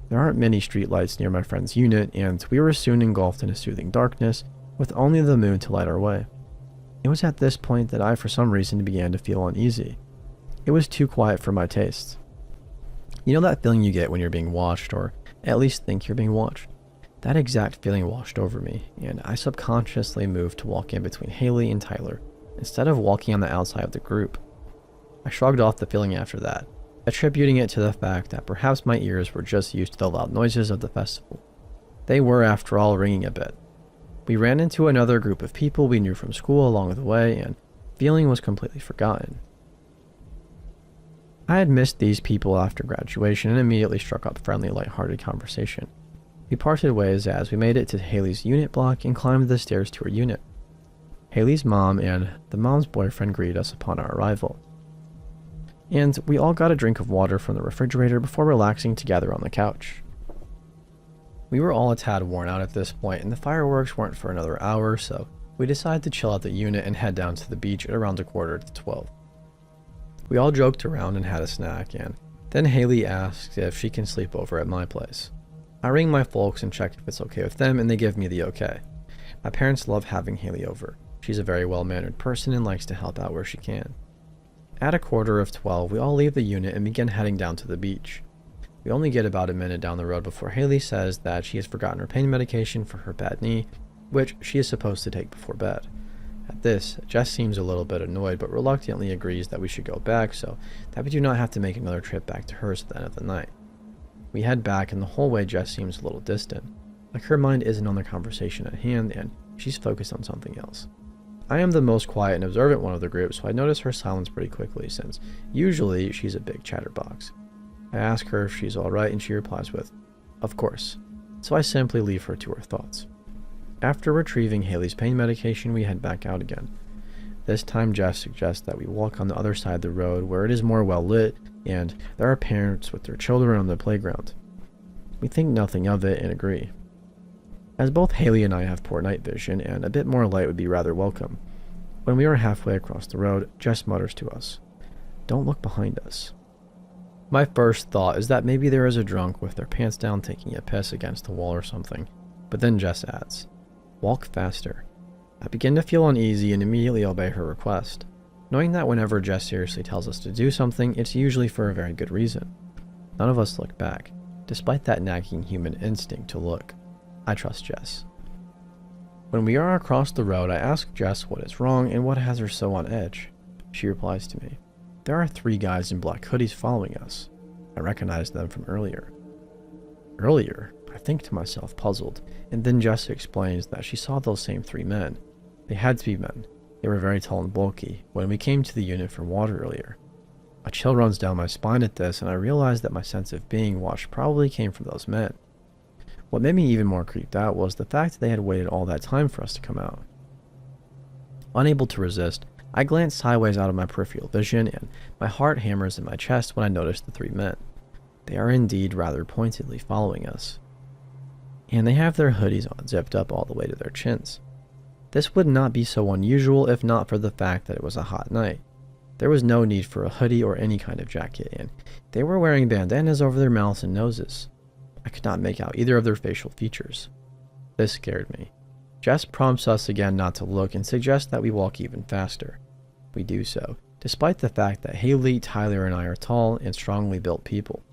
There aren't many streetlights near my friend's unit, and we were soon engulfed in a soothing darkness, with only the moon to light our way. It was at this point that I, for some reason, began to feel uneasy. It was too quiet for my taste. You know that feeling you get when you're being watched, or at least think you're being watched? That exact feeling washed over me, and I subconsciously moved to walk in between Haley and Tyler, instead of walking on the outside of the group. I shrugged off the feeling after that, attributing it to the fact that perhaps my ears were just used to the loud noises of the festival. They were, after all, ringing a bit. We ran into another group of people we knew from school along the way, and feeling was completely forgotten. I had missed these people after graduation and immediately struck up friendly, lighthearted conversation. We parted ways as we made it to Haley's unit block and climbed the stairs to her unit. Haley's mom and the mom's boyfriend greeted us upon our arrival. And we all got a drink of water from the refrigerator before relaxing together on the couch. We were all a tad worn out at this point, and the fireworks weren't for another hour, so we decided to chill at the unit and head down to the beach at around 11:45. We all joked around and had a snack, and then Haley asked if she can sleep over at my place. I ring my folks and check if it's okay with them, and they give me the okay. My parents love having Haley over. She's a very well-mannered person and likes to help out where she can. At 11:45, we all leave the unit and begin heading down to the beach. We only get about a minute down the road before Haley says that she has forgotten her pain medication for her bad knee, which she is supposed to take before bed. At this, Jess seems a little bit annoyed but reluctantly agrees that we should go back so that we do not have to make another trip back to hers at the end of the night. We head back, and the whole way Jess seems a little distant, like her mind isn't on the conversation at hand and she's focused on something else. I am the most quiet and observant one of the group, so I notice her silence pretty quickly since usually she's a big chatterbox. I ask her if she's alright and she replies with, "Of course," so I simply leave her to her thoughts. After retrieving Haley's pain medication, we head back out again. This time Jess suggests that we walk on the other side of the road where it is more well lit and there are parents with their children on the playground. We think nothing of it and agree. As both Haley and I have poor night vision and a bit more light would be rather welcome. When we are halfway across the road, Jess mutters to us, "Don't look behind us." My first thought is that maybe there is a drunk with their pants down taking a piss against the wall or something, but then Jess adds, "Walk faster." I begin to feel uneasy and immediately obey her request, knowing that whenever Jess seriously tells us to do something, it's usually for a very good reason. None of us look back, despite that nagging human instinct to look. I trust Jess. When we are across the road, I ask Jess what is wrong and what has her so on edge. She replies to me, "There are 3 guys in black hoodies following us. I recognize them from earlier." Earlier? I think to myself, puzzled, and then Jess explains that she saw those same 3 men. They had to be men. They were very tall and bulky when we came to the unit for water earlier. A chill runs down my spine at this, and I realize that my sense of being watched probably came from those men. What made me even more creeped out was the fact that they had waited all that time for us to come out. Unable to resist, I glance sideways out of my peripheral vision, and my heart hammers in my chest when I notice the 3 men. They are indeed rather pointedly following us. And they have their hoodies on, zipped up all the way to their chins. This would not be so unusual if not for the fact that it was a hot night. There was no need for a hoodie or any kind of jacket, and they were wearing bandanas over their mouths and noses. I could not make out either of their facial features. This scared me. Jess prompts us again not to look and suggests that we walk even faster. We do so, despite the fact that Haley, Tyler, and I are tall and strongly built people.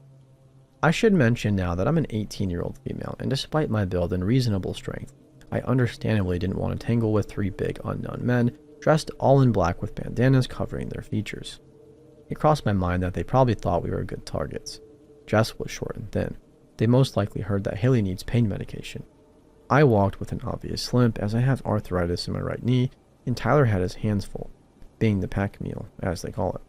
I should mention now that I'm an 18-year-old female, and despite my build and reasonable strength, I understandably didn't want to tangle with 3 big unknown men dressed all in black with bandanas covering their features. It crossed my mind that they probably thought we were good targets. Jess was short and thin. They most likely heard that Haley needs pain medication. I walked with an obvious limp as I have arthritis in my right knee, and Tyler had his hands full, being the pack mule, as they call it.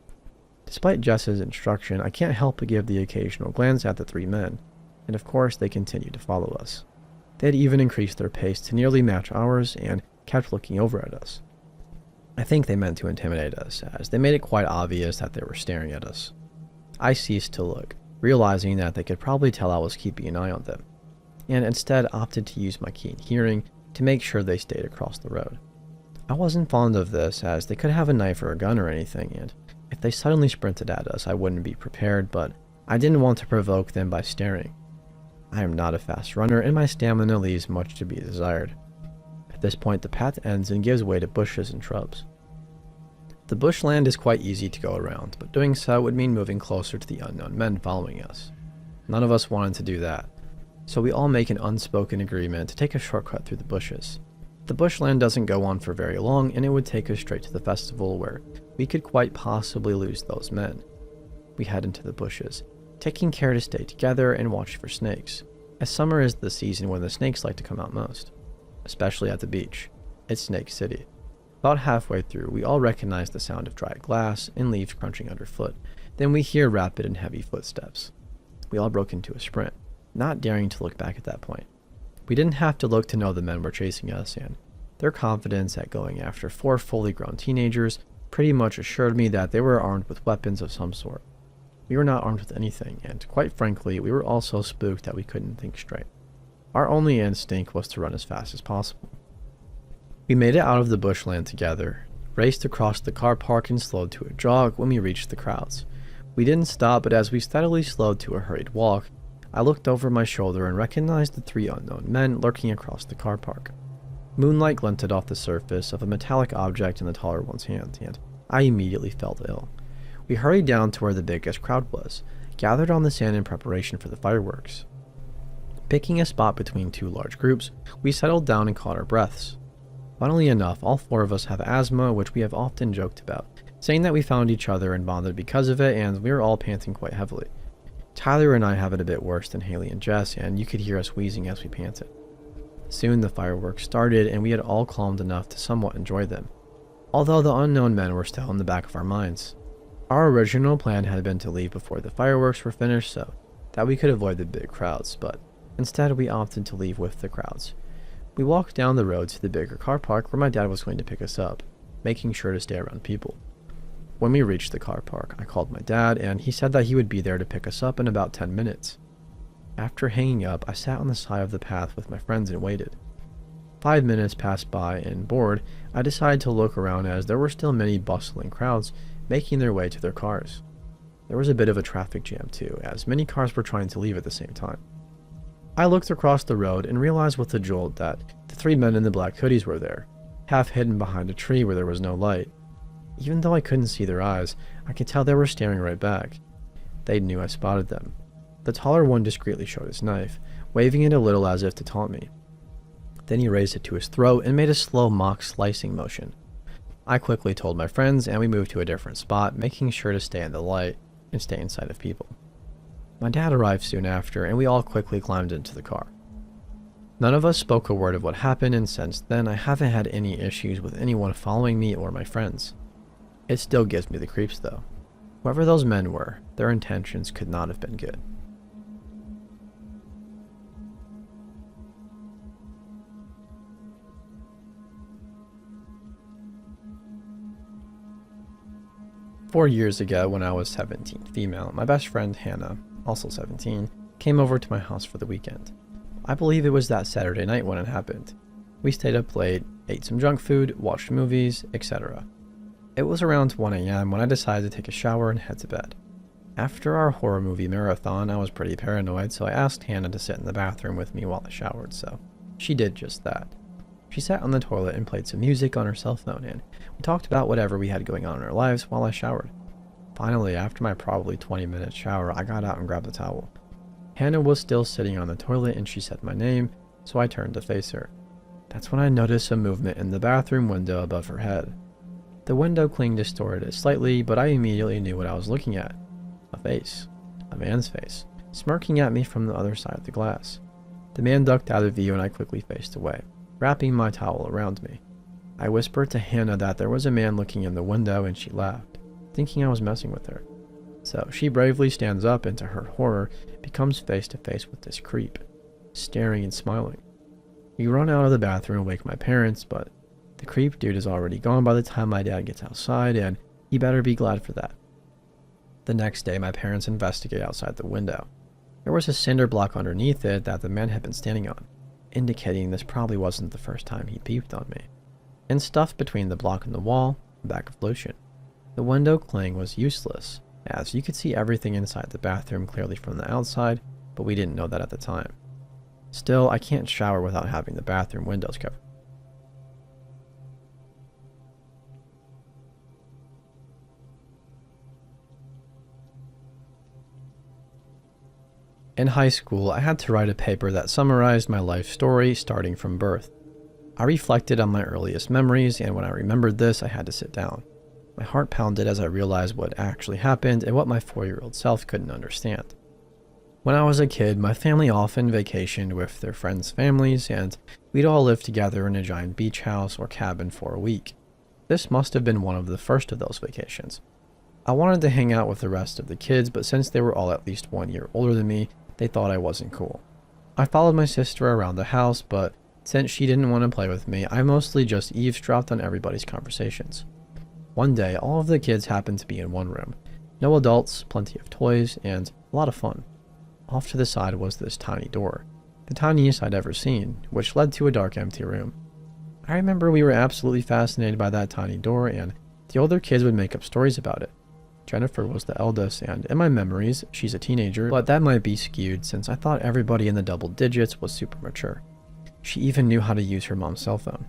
Despite Jess's instruction, I can't help but give the occasional glance at the 3 men, and of course they continued to follow us. They had even increased their pace to nearly match ours and kept looking over at us. I think they meant to intimidate us, as they made it quite obvious that they were staring at us. I ceased to look, realizing that they could probably tell I was keeping an eye on them, and instead opted to use my keen hearing to make sure they stayed across the road. I wasn't fond of this, as they could have a knife or a gun or anything, and if they suddenly sprinted at us, I wouldn't be prepared, but I didn't want to provoke them by staring. I am not a fast runner, and my stamina leaves much to be desired. At this point, the path ends and gives way to bushes and shrubs. The bushland is quite easy to go around, but doing so would mean moving closer to the unknown men following us. None of us wanted to do that, so we all make an unspoken agreement to take a shortcut through the bushes. The bushland doesn't go on for very long, and it would take us straight to the festival where we could quite possibly lose those men. We head into the bushes, taking care to stay together and watch for snakes, as summer is the season when the snakes like to come out most, especially at the beach. It's Snake City. About halfway through, we all recognize the sound of dry glass and leaves crunching underfoot, Then we hear rapid and heavy footsteps. We all broke into a sprint, not daring to look back at that point. We didn't have to look to know the men were chasing us, and their confidence at going after 4 fully grown teenagers pretty much assured me that they were armed with weapons of some sort. We were not armed with anything, and quite frankly, we were all so spooked that we couldn't think straight. Our only instinct was to run as fast as possible. We made it out of the bushland together, raced across the car park and slowed to a jog when we reached the crowds. We didn't stop, but as we steadily slowed to a hurried walk, I looked over my shoulder and recognized the 3 unknown men lurking across the car park. Moonlight glinted off the surface of a metallic object in the taller one's hand, and I immediately felt ill. We hurried down to where the biggest crowd was, gathered on the sand in preparation for the fireworks. Picking a spot between 2 large groups, we settled down and caught our breaths. Funnily enough, all 4 of us have asthma, which we have often joked about, saying that we found each other and bonded because of it, and we were all panting quite heavily. Tyler and I have it a bit worse than Haley and Jess, and you could hear us wheezing as we panted. Soon the fireworks started, and we had all calmed enough to somewhat enjoy them, although the unknown men were still in the back of our minds. Our original plan had been to leave before the fireworks were finished so that we could avoid the big crowds, but instead we opted to leave with the crowds. We walked down the road to the bigger car park where my dad was going to pick us up, making sure to stay around people. When we reached the car park, I called my dad, and he said that he would be there to pick us up in about 10 minutes. After hanging up, I sat on the side of the path with my friends and waited. 5 minutes passed by, and bored, I decided to look around as there were still many bustling crowds making their way to their cars. There was a bit of a traffic jam too, as many cars were trying to leave at the same time. I looked across the road and realized with a jolt that the 3 men in the black hoodies were there, half hidden behind a tree where there was no light. Even though I couldn't see their eyes, I could tell they were staring right back. They knew I spotted them. The taller one discreetly showed his knife, waving it a little as if to taunt me. Then he raised it to his throat and made a slow mock slicing motion. I quickly told my friends, and we moved to a different spot, making sure to stay in the light and stay in sight of people. My dad arrived soon after, and we all quickly climbed into the car. None of us spoke a word of what happened, and since then I haven't had any issues with anyone following me or my friends. It still gives me the creeps though. Whoever those men were, their intentions could not have been good. Four years ago, when I was 17, female, my best friend Hannah, also 17, came over to my house for the weekend. I believe it was that Saturday night when it happened. We stayed up late, ate some junk food, watched movies, etc. It was around 1 a.m. when I decided to take a shower and head to bed. After our horror movie marathon, I was pretty paranoid, so I asked Hannah to sit in the bathroom with me while I showered, so she did just that. She sat on the toilet and played some music on her cell phone, and we talked about whatever we had going on in our lives while I showered. Finally, after my probably 20-minute shower, I got out and grabbed a towel. Hannah was still sitting on the toilet and she said my name, so I turned to face her. That's when I noticed a movement in the bathroom window above her head. The window cling distorted it slightly, but I immediately knew what I was looking at. A face. A man's face, smirking at me from the other side of the glass. The man ducked out of view and I quickly faced away, wrapping my towel around me. I whispered to Hannah that there was a man looking in the window and she laughed, thinking I was messing with her. So she bravely stands up and to her horror becomes face to face with this creep, staring and smiling. We run out of the bathroom and wake my parents, but the creep dude is already gone by the time my dad gets outside, and he better be glad for that. The next day, my parents investigate outside the window. There was a cinder block underneath it that the man had been standing on, indicating this probably wasn't the first time he peeped on me. And stuffed between the block and the wall, a bag of lotion. The window cling was useless, as you could see everything inside the bathroom clearly from the outside, but we didn't know that at the time. Still, I can't shower without having the bathroom windows covered. In high school, I had to write a paper that summarized my life story starting from birth. I reflected on my earliest memories, and when I remembered this, I had to sit down. My heart pounded as I realized what actually happened and what my 4-year-old self couldn't understand. When I was a kid, my family often vacationed with their friends' families, and we'd all live together in a giant beach house or cabin for a week. This must have been one of the first of those vacations. I wanted to hang out with the rest of the kids, but since they were all at least 1 year older than me, they thought I wasn't cool. I followed my sister around the house, but since she didn't want to play with me, I mostly just eavesdropped on everybody's conversations. One day, all of the kids happened to be in one room. No adults, plenty of toys, and a lot of fun. Off to the side was this tiny door, the tiniest I'd ever seen, which led to a dark, empty room. I remember we were absolutely fascinated by that tiny door, and the older kids would make up stories about it. Jennifer was the eldest, and in my memories, she's a teenager, but that might be skewed since I thought everybody in the double digits was super mature. She even knew how to use her mom's cell phone.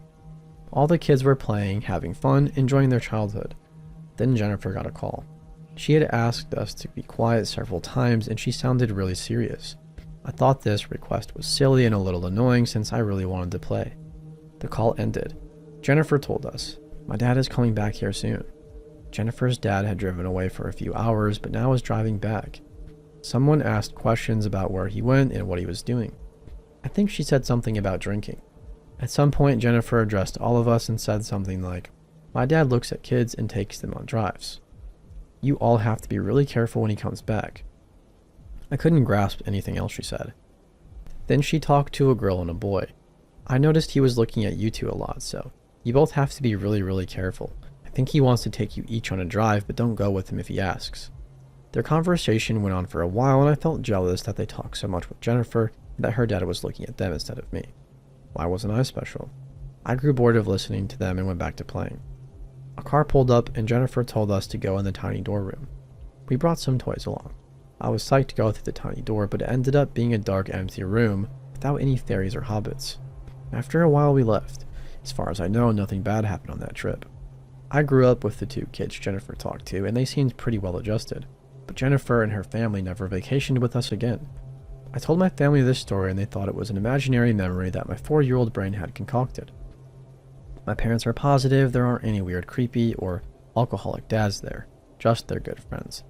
All the kids were playing, having fun, enjoying their childhood. Then Jennifer got a call. She had asked us to be quiet several times, and she sounded really serious. I thought this request was silly and a little annoying since I really wanted to play. The call ended. Jennifer told us, "My dad is coming back here soon." Jennifer's dad had driven away for a few hours, but now was driving back. Someone asked questions about where he went and what he was doing. I think she said something about drinking. At some point, Jennifer addressed all of us and said something like, "My dad looks at kids and takes them on drives. You all have to be really careful when he comes back." I couldn't grasp anything else she said. Then she talked to a girl and a boy. I noticed he was looking at you two a lot, so you both have to be really, really careful. I think he wants to take you each on a drive, but don't go with him if he asks. Their conversation went on for a while, and I felt jealous that they talked so much with Jennifer and that her dad was looking at them instead of me. Why wasn't I special? I grew bored of listening to them and went back to playing. A car pulled up, and Jennifer told us to go in the tiny door room. We brought some toys along. I was psyched to go through the tiny door, but it ended up being a dark, empty room without any fairies or hobbits. After a while, we left. As far as I know, nothing bad happened on that trip. I grew up with the two kids Jennifer talked to, and they seemed pretty well adjusted, but Jennifer and her family never vacationed with us again. I told my family this story, and they thought it was an imaginary memory that my 4-year-old brain had concocted. My parents are positive there aren't any weird, creepy, or alcoholic dads there, just their good friends.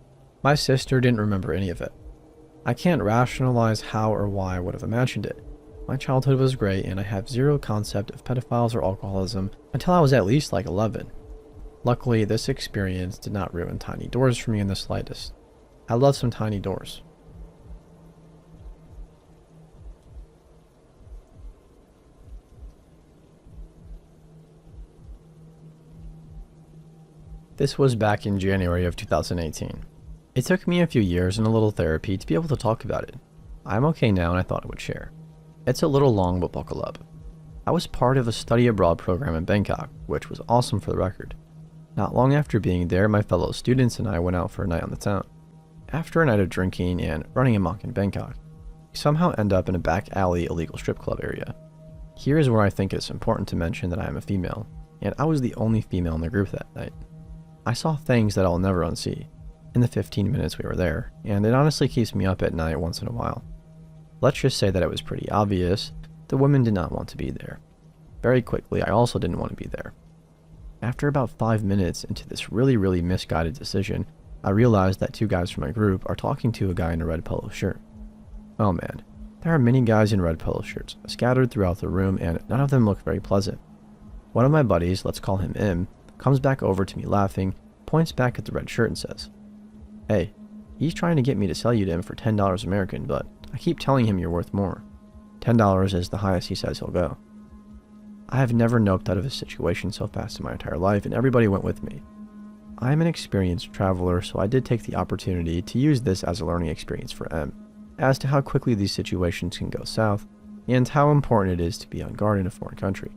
My sister didn't remember any of it. I can't rationalize how or why I would have imagined it. My childhood was great, and I have zero concept of pedophiles or alcoholism until I was at least like 11. Luckily, this experience did not ruin tiny doors for me in the slightest. I love some tiny doors. This was back in January of 2018. It took me a few years and a little therapy to be able to talk about it. I'm okay now, and I thought I would share. It's a little long, but buckle up. I was part of a study abroad program in Bangkok, which was awesome for the record. Not long after being there, my fellow students and I went out for a night on the town. After a night of drinking and running amok in Bangkok, we somehow end up in a back alley illegal strip club area. Here is where I think it's important to mention that I am a female, and I was the only female in the group that night. I saw things that I'll never unsee in the 15 minutes we were there, and it honestly keeps me up at night once in a while. Let's just say that it was pretty obvious the women did not want to be there. Very quickly, I also didn't want to be there. After about 5 minutes into this really misguided decision, I realized that two guys from my group are talking to a guy in a red polo shirt. Oh man, there are many guys in red polo shirts scattered throughout the room, and none of them look very pleasant. One of my buddies, let's call him Im, comes back over to me laughing, points back at the red shirt and says, "Hey, he's trying to get me to sell you to him for $10 American, but I keep telling him you're worth more. $10 is the highest he says he'll go." I have never noped out of a situation so fast in my entire life, and everybody went with me. I am an experienced traveler, so I did take the opportunity to use this as a learning experience for M, as to how quickly these situations can go south, and how important it is to be on guard in a foreign country.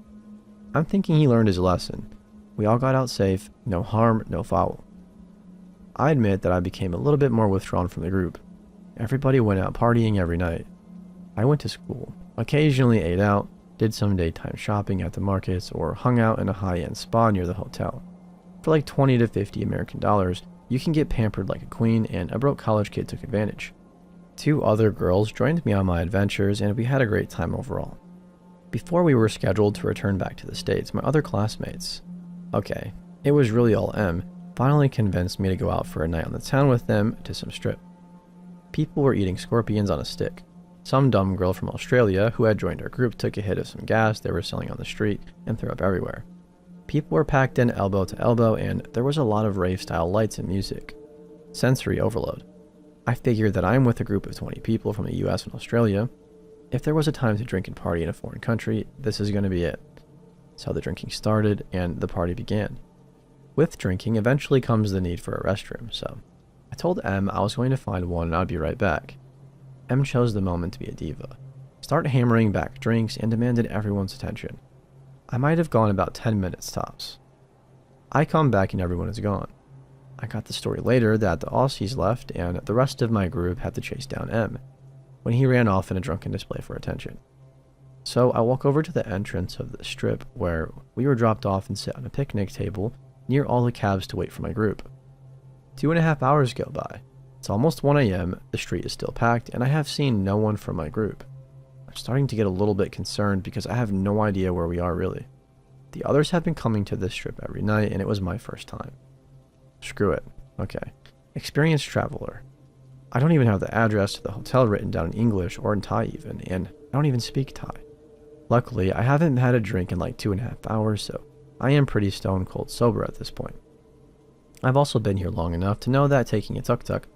I'm thinking he learned his lesson. We all got out safe, no harm, no foul. I admit that I became a little bit more withdrawn from the group. Everybody went out partying every night. I went to school, occasionally ate out, did some daytime shopping at the markets, or hung out in a high-end spa near the hotel. For like 20 to 50 American dollars, you can get pampered like a queen, and a broke college kid took advantage. 2 other girls joined me on my adventures, and we had a great time overall. Before we were scheduled to return back to the States, my other classmates, okay, it was really all M, finally convinced me to go out for a night on the town with them to some strip. People were eating scorpions on a stick. Some dumb girl from Australia who had joined our group took a hit of some gas they were selling on the street and threw up everywhere. People were packed in elbow to elbow, and there was a lot of rave-style lights and music. Sensory overload. I figured that I'm with a group of 20 people from the US and Australia. If there was a time to drink and party in a foreign country, this is going to be it. So the drinking started and the party began. With drinking eventually comes the need for a restroom, so I told M I was going to find one and I'd be right back. M chose the moment to be a diva, start hammering back drinks, and demanded everyone's attention. I might have gone about 10 minutes tops. I come back and everyone is gone. I got the story later that the Aussies left and the rest of my group had to chase down M when he ran off in a drunken display for attention. So I walk over to the entrance of the strip where we were dropped off and sit on a picnic table near all the cabs to wait for my group. 2.5 hours go by. It's almost 1 a.m., the street is still packed, and I have seen no one from my group. I'm starting to get a little bit concerned because I have no idea where we are really. The others have been coming to this strip every night, and it was my first time. Screw it. Okay. Experienced traveler. I don't even have the address to the hotel written down in English or in Thai even, and I don't even speak Thai. Luckily, I haven't had a drink in like 2.5 hours, so I am pretty stone cold sober at this point. I've also been here long enough to know that taking a tuk-tuk,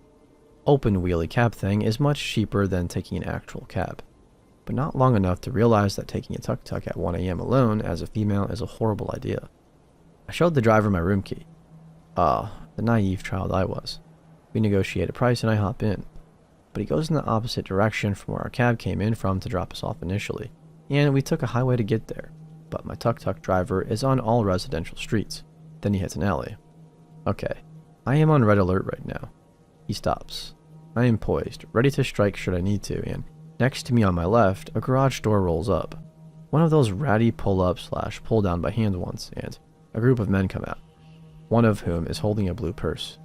open wheelie cab thing, is much cheaper than taking an actual cab, but not long enough to realize that taking a tuk-tuk at 1 a.m. alone as a female is a horrible idea. I showed the driver my room key. The naive child I was. We negotiate a price and I hop in, but he goes in the opposite direction from where our cab came in from to drop us off initially, and we took a highway to get there, but my tuk-tuk driver is on all residential streets. Then he hits an alley. Okay, I am on red alert right now. He stops. I am poised, ready to strike should I need to, and next to me on my left, a garage door rolls up. One of those ratty pull-up/pull down by hand ones, and a group of men come out, one of whom is holding a blue purse.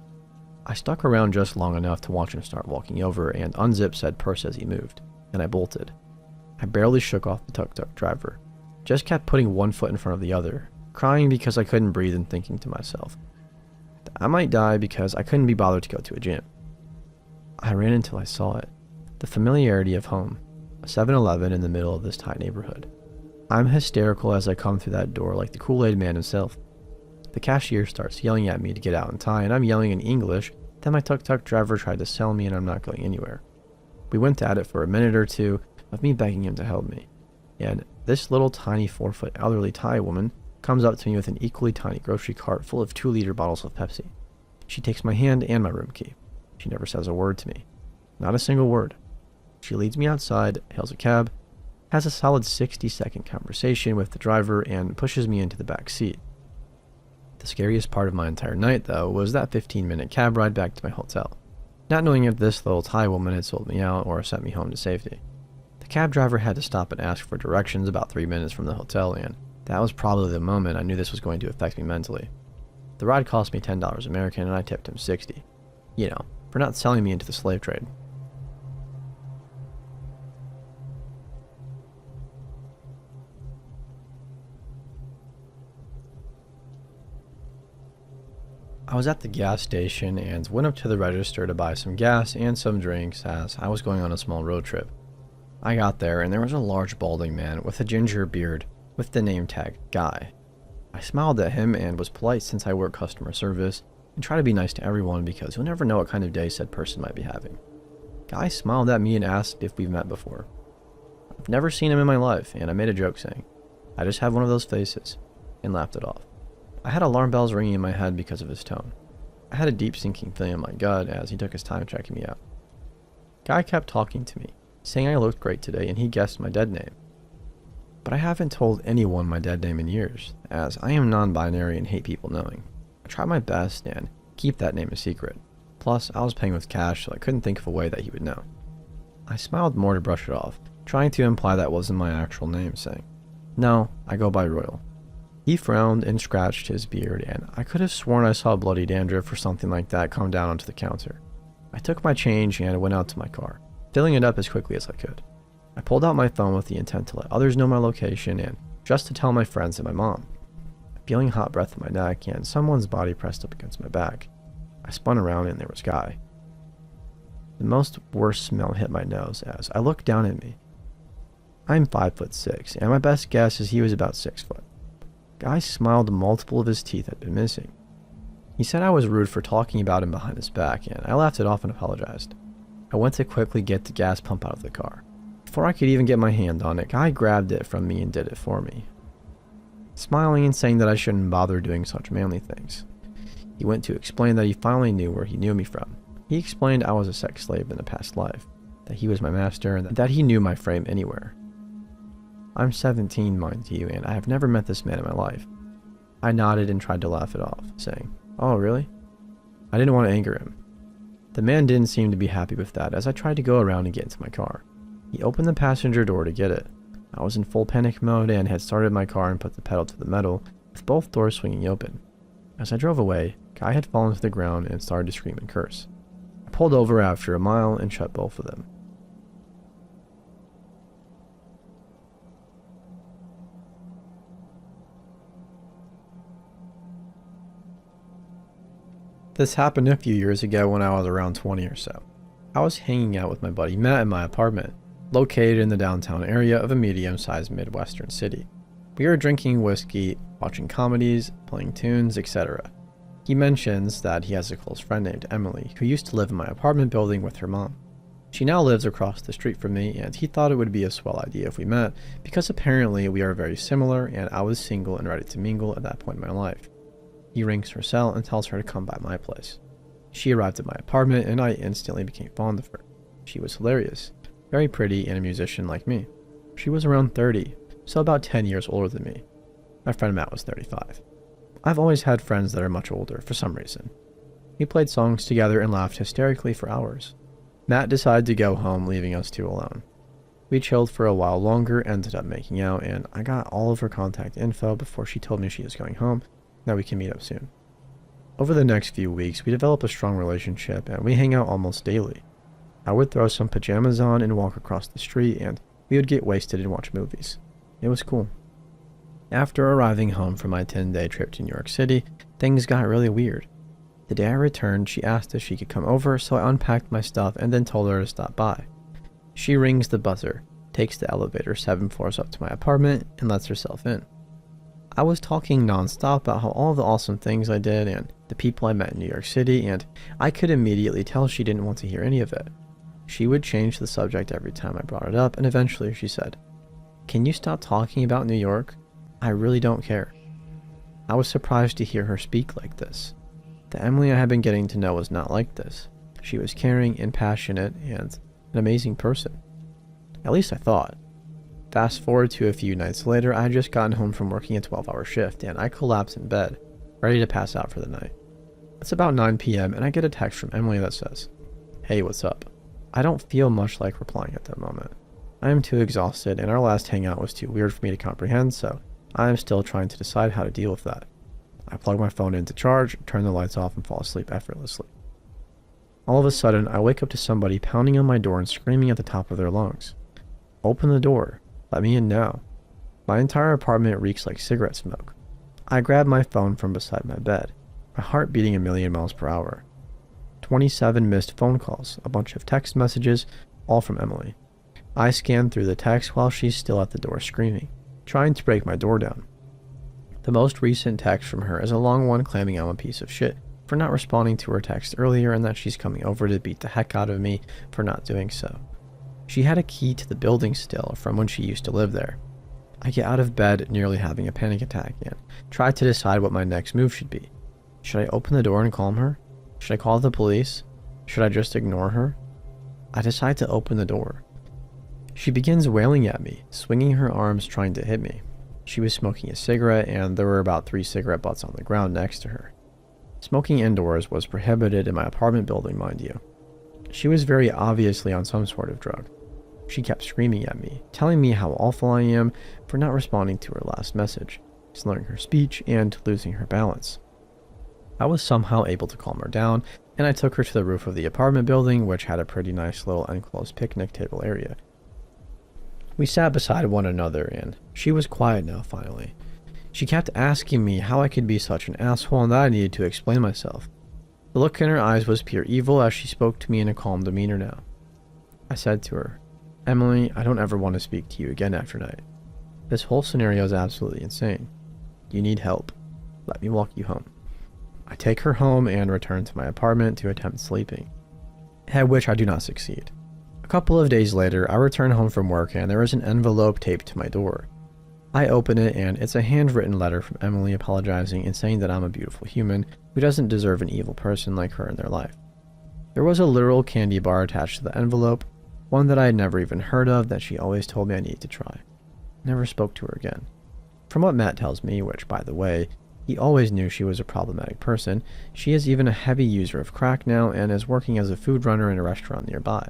I stuck around just long enough to watch him start walking over and unzip said purse as he moved, and I bolted. I barely shook off the tuk-tuk driver, just kept putting one foot in front of the other, crying because I couldn't breathe and thinking to myself, I might die because I couldn't be bothered to go to a gym. I ran until I saw it. The familiarity of home. A 7-Eleven in the middle of this tight neighborhood. I'm hysterical as I come through that door like the Kool-Aid man himself. The cashier starts yelling at me to get out in Thai, and I'm yelling in English that my tuk-tuk driver tried to sell me and I'm not going anywhere. We went at it for a minute or two of me begging him to help me. And this little tiny 4-foot elderly Thai woman comes up to me with an equally tiny grocery cart full of 2-liter bottles of Pepsi. She takes my hand and my room key. She never says a word to me. Not a single word. She leads me outside, hails a cab, has a solid 60-second conversation with the driver, and pushes me into the back seat. The scariest part of my entire night, though, was that 15-minute cab ride back to my hotel, not knowing if this little Thai woman had sold me out or sent me home to safety. The cab driver had to stop and ask for directions about 3 minutes from the hotel, and that was probably the moment I knew this was going to affect me mentally. The ride cost me $10 American, and I tipped him $60. You know, for not selling me into the slave trade. I was at the gas station and went up to the register to buy some gas and some drinks as I was going on a small road trip. I got there and there was a large balding man with a ginger beard with the name tag Guy. I smiled at him and was polite since I work customer service and try to be nice to everyone because you'll never know what kind of day said person might be having. Guy smiled at me and asked if we've met before. I've never seen him in my life, and I made a joke saying, I just have one of those faces, and laughed it off. I had alarm bells ringing in my head because of his tone. I had a deep sinking feeling in my gut as he took his time checking me out. Guy kept talking to me, saying I looked great today and he guessed my dead name. But I haven't told anyone my dead name in years, as I am non-binary and hate people knowing. I tried my best and keep that name a secret. Plus, I was paying with cash, so I couldn't think of a way that he would know. I smiled more to brush it off, trying to imply that wasn't my actual name, saying, No, I go by Royal. He frowned and scratched his beard, and I could have sworn I saw bloody dandruff or something like that come down onto the counter. I took my change and went out to my car, filling it up as quickly as I could. I pulled out my phone with the intent to let others know my location and just to tell my friends and my mom. Feeling hot breath in my neck and someone's body pressed up against my back, I spun around and there was Guy. The most worst smell hit my nose as I looked down at me. I'm 5'6", and my best guess is he was about 6 foot. Guy smiled, multiple of his teeth had been missing. He said I was rude for talking about him behind his back, and I laughed it off and apologized. I went to quickly get the gas pump out of the car. Before I could even get my hand on it, Guy grabbed it from me and did it for me, smiling and saying that I shouldn't bother doing such manly things. He went to explain that he finally knew where he knew me from. He explained I was a sex slave in a past life, that he was my master, and that he knew my frame anywhere. I'm 17, mind you, and I have never met this man in my life. I nodded and tried to laugh it off, saying, "Oh, really?" I didn't want to anger him. The man didn't seem to be happy with that as I tried to go around and get into my car. He opened the passenger door to get it. I was in full panic mode and had started my car and put the pedal to the metal, with both doors swinging open. As I drove away, Guy had fallen to the ground and started to scream and curse. I pulled over after a mile and shut both of them. This happened a few years ago when I was around 20 or so. I was hanging out with my buddy Matt in my apartment, located in the downtown area of a medium-sized Midwestern city. We were drinking whiskey, watching comedies, playing tunes, etc. He mentions that he has a close friend named Emily who used to live in my apartment building with her mom. She now lives across the street from me, and he thought it would be a swell idea if we met because apparently we are very similar and I was single and ready to mingle at that point in my life. He rings her cell and tells her to come by my place. She arrived at my apartment and I instantly became fond of her. She was hilarious, very pretty, and a musician like me. She was around 30, so about 10 years older than me. My friend Matt was 35. I've always had friends that are much older for some reason. We played songs together and laughed hysterically for hours. Matt decided to go home, leaving us two alone. We chilled for a while longer, ended up making out, and I got all of her contact info before she told me she was going home. Now we can meet up soon. Over the next few weeks, we developed a strong relationship and we hang out almost daily. I would throw some pajamas on and walk across the street, and we would get wasted and watch movies. It was cool. After arriving home from my 10-day trip to New York City, things got really weird. The day I returned, she asked if she could come over, so I unpacked my stuff and then told her to stop by. She rings the buzzer, takes the elevator 7 floors up to my apartment, and lets herself in. I was talking nonstop about all the awesome things I did and the people I met in New York City, and I could immediately tell she didn't want to hear any of it. She would change the subject every time I brought it up, and eventually she said, "Can you stop talking about New York? I really don't care." I was surprised to hear her speak like this. The Emily I had been getting to know was not like this. She was caring and passionate and an amazing person. At least I thought. Fast forward to a few nights later, I had just gotten home from working a 12-hour shift and I collapsed in bed, ready to pass out for the night. It's about 9 p.m. and I get a text from Emily that says, "Hey, what's up?" I don't feel much like replying at that moment. I am too exhausted and our last hangout was too weird for me to comprehend, so I am still trying to decide how to deal with that. I plug my phone into charge, turn the lights off, and fall asleep effortlessly. All of a sudden, I wake up to somebody pounding on my door and screaming at the top of their lungs. "Open the door. Let me in now." My entire apartment reeks like cigarette smoke. I grab my phone from beside my bed, my heart beating a million miles per hour. 27 missed phone calls, a bunch of text messages, all from Emily. I scan through the text while she's still at the door screaming, trying to break my door down. The most recent text from her is a long one claiming I'm a piece of shit for not responding to her text earlier and that she's coming over to beat the heck out of me for not doing so. She had a key to the building still from when she used to live there. I get out of bed nearly having a panic attack and try to decide what my next move should be. Should I open the door and calm her? Should I call the police? Should I just ignore her? I decide to open the door. She begins wailing at me, swinging her arms trying to hit me. She was smoking a cigarette and there were about 3 cigarette butts on the ground next to her. Smoking indoors was prohibited in my apartment building, mind you. She was very obviously on some sort of drug. She kept screaming at me, telling me how awful I am for not responding to her last message, slurring her speech and losing her balance. I was somehow able to calm her down, and I took her to the roof of the apartment building, which had a pretty nice little enclosed picnic table area. We sat beside one another, and she was quiet now finally. She kept asking me how I could be such an asshole and that I needed to explain myself. The look in her eyes was pure evil as she spoke to me in a calm demeanor now. I said to her, "Emily, I don't ever want to speak to you again after night. This whole scenario is absolutely insane. You need help. Let me walk you home." I take her home and return to my apartment to attempt sleeping, at which I do not succeed. A couple of days later, I return home from work and there is an envelope taped to my door. I open it and it's a handwritten letter from Emily apologizing and saying that I'm a beautiful human who doesn't deserve an evil person like her in their life. There was a literal candy bar attached to the envelope, one that I had never even heard of that she always told me I needed to try. Never spoke to her again. From what Matt tells me, which by the way, he always knew she was a problematic person, she is even a heavy user of crack now and is working as a food runner in a restaurant nearby.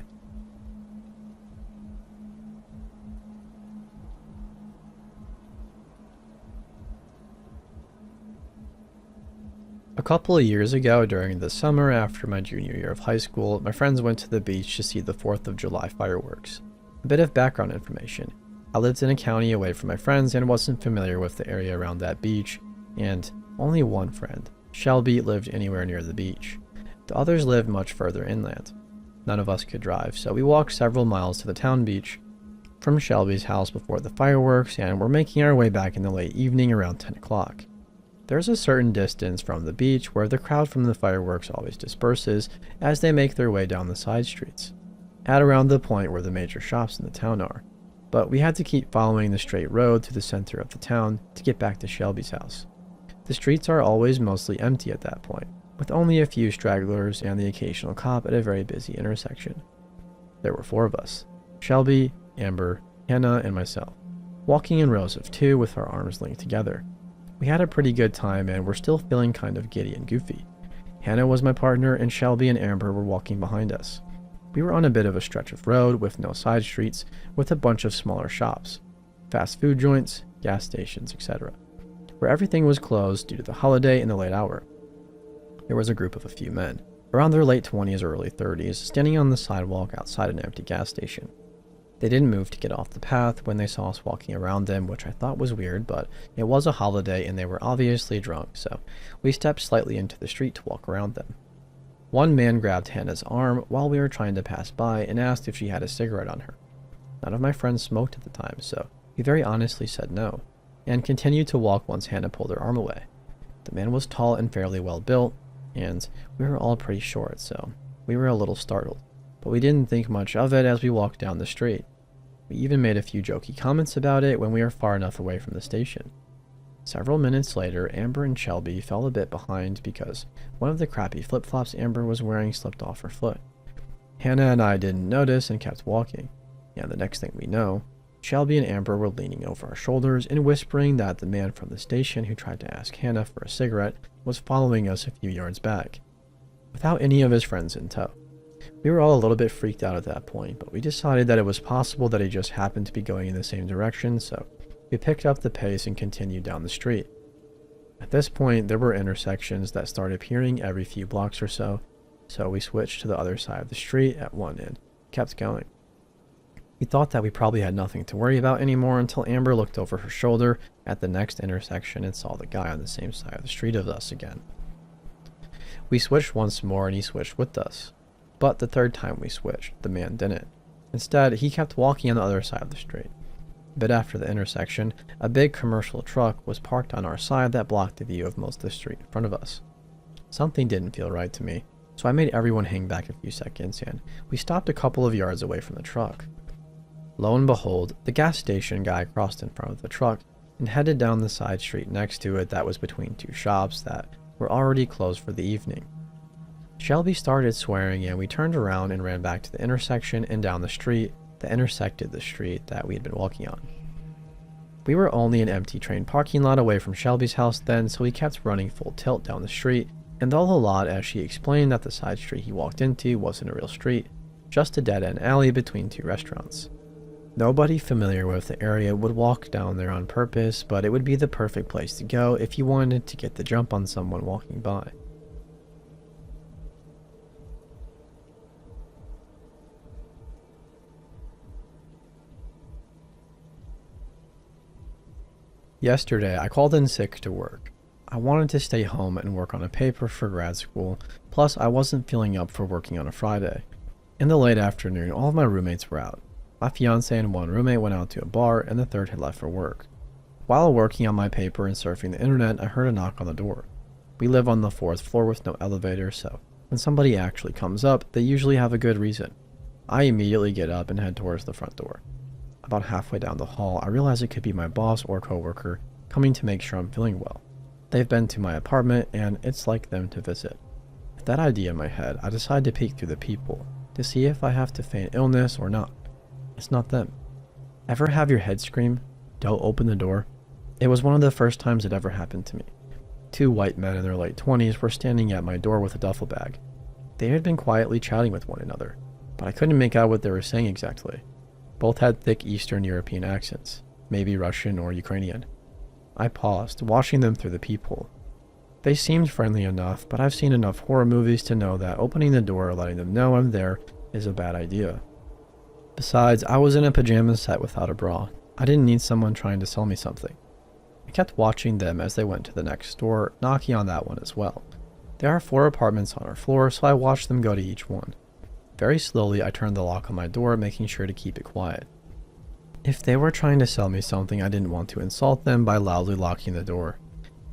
A couple of years ago, during the summer after my junior year of high school, my friends went to the beach to see the 4th of July fireworks. A bit of background information. I lived in a county away from my friends and wasn't familiar with the area around that beach, and only one friend, Shelby, lived anywhere near the beach. The others lived much further inland. None of us could drive, so we walked several miles to the town beach from Shelby's house before the fireworks, and we're making our way back in the late evening around 10 o'clock. There's a certain distance from the beach where the crowd from the fireworks always disperses as they make their way down the side streets, at around the point where the major shops in the town are. But we had to keep following the straight road to the center of the town to get back to Shelby's house. The streets are always mostly empty at that point, with only a few stragglers and the occasional cop at a very busy intersection. There were 4 of us, Shelby, Amber, Hannah, and myself, walking in rows of 2 with our arms linked together. We had a pretty good time and were still feeling kind of giddy and goofy. Hannah was my partner and Shelby and Amber were walking behind us. We were on a bit of a stretch of road with no side streets, with a bunch of smaller shops, fast food joints, gas stations, etc., where everything was closed due to the holiday in the late hour. There was a group of a few men, around their late 20s or early 30s, standing on the sidewalk outside an empty gas station. They didn't move to get off the path when they saw us walking around them, which I thought was weird, but it was a holiday and they were obviously drunk, so we stepped slightly into the street to walk around them. One man grabbed Hannah's arm while we were trying to pass by and asked if she had a cigarette on her. None of my friends smoked at the time, so we very honestly said no, and continued to walk once Hannah pulled her arm away. The man was tall and fairly well built, and we were all pretty short, so we were a little startled, but we didn't think much of it as we walked down the street. We even made a few jokey comments about it when we were far enough away from the station. Several minutes later, Amber and Shelby fell a bit behind because one of the crappy flip-flops Amber was wearing slipped off her foot. Hannah and I didn't notice and kept walking, and the next thing we know, Shelby and Amber were leaning over our shoulders and whispering that the man from the station who tried to ask Hannah for a cigarette was following us a few yards back, without any of his friends in tow. We were all a little bit freaked out at that point, but we decided that it was possible that he just happened to be going in the same direction, so we picked up the pace and continued down the street. At this point, there were intersections that started appearing every few blocks or so we switched to the other side of the street at one end, kept going. We thought that we probably had nothing to worry about anymore until Amber looked over her shoulder at the next intersection and saw the guy on the same side of the street as us again. We switched once more and he switched with us. But the third time we switched, the man didn't. Instead, he kept walking on the other side of the street. A bit after the intersection, a big commercial truck was parked on our side that blocked the view of most of the street in front of us. Something didn't feel right to me, so I made everyone hang back a few seconds and we stopped a couple of yards away from the truck. Lo and behold, the gas station guy crossed in front of the truck and headed down the side street next to it that was between 2 shops that were already closed for the evening. Shelby started swearing and we turned around and ran back to the intersection and down the street that intersected the street that we had been walking on. We were only an empty train parking lot away from Shelby's house then, so we kept running full tilt down the street, and all a lot as she explained that the side street he walked into wasn't a real street, just a dead-end alley between 2 restaurants. Nobody familiar with the area would walk down there on purpose, but it would be the perfect place to go if you wanted to get the jump on someone walking by. Yesterday, I called in sick to work. I wanted to stay home and work on a paper for grad school, plus I wasn't feeling up for working on a Friday. In the late afternoon, all of my roommates were out. My fiance and one roommate went out to a bar, and the third had left for work. While working on my paper and surfing the internet, I heard a knock on the door. We live on the 4th floor with no elevator, so when somebody actually comes up, they usually have a good reason. I immediately get up and head towards the front door. About halfway down the hall, I realize it could be my boss or coworker coming to make sure I'm feeling well. They've been to my apartment, and it's like them to visit. With that idea in my head, I decide to peek through the peephole to see if I have to feign illness or not. It's not them. Ever have your head scream, "Don't open the door"? It was one of the first times it ever happened to me. Two white men in their late 20s were standing at my door with a duffel bag. They had been quietly chatting with one another, but I couldn't make out what they were saying exactly. Both had thick Eastern European accents, maybe Russian or Ukrainian. I paused, watching them through the peephole. They seemed friendly enough, but I've seen enough horror movies to know that opening the door or letting them know I'm there is a bad idea. Besides, I was in a pajama set without a bra. I didn't need someone trying to sell me something. I kept watching them as they went to the next door, knocking on that one as well. There are 4 apartments on our floor, so I watched them go to each one. Very slowly, I turned the lock on my door, making sure to keep it quiet. If they were trying to sell me something, I didn't want to insult them by loudly locking the door.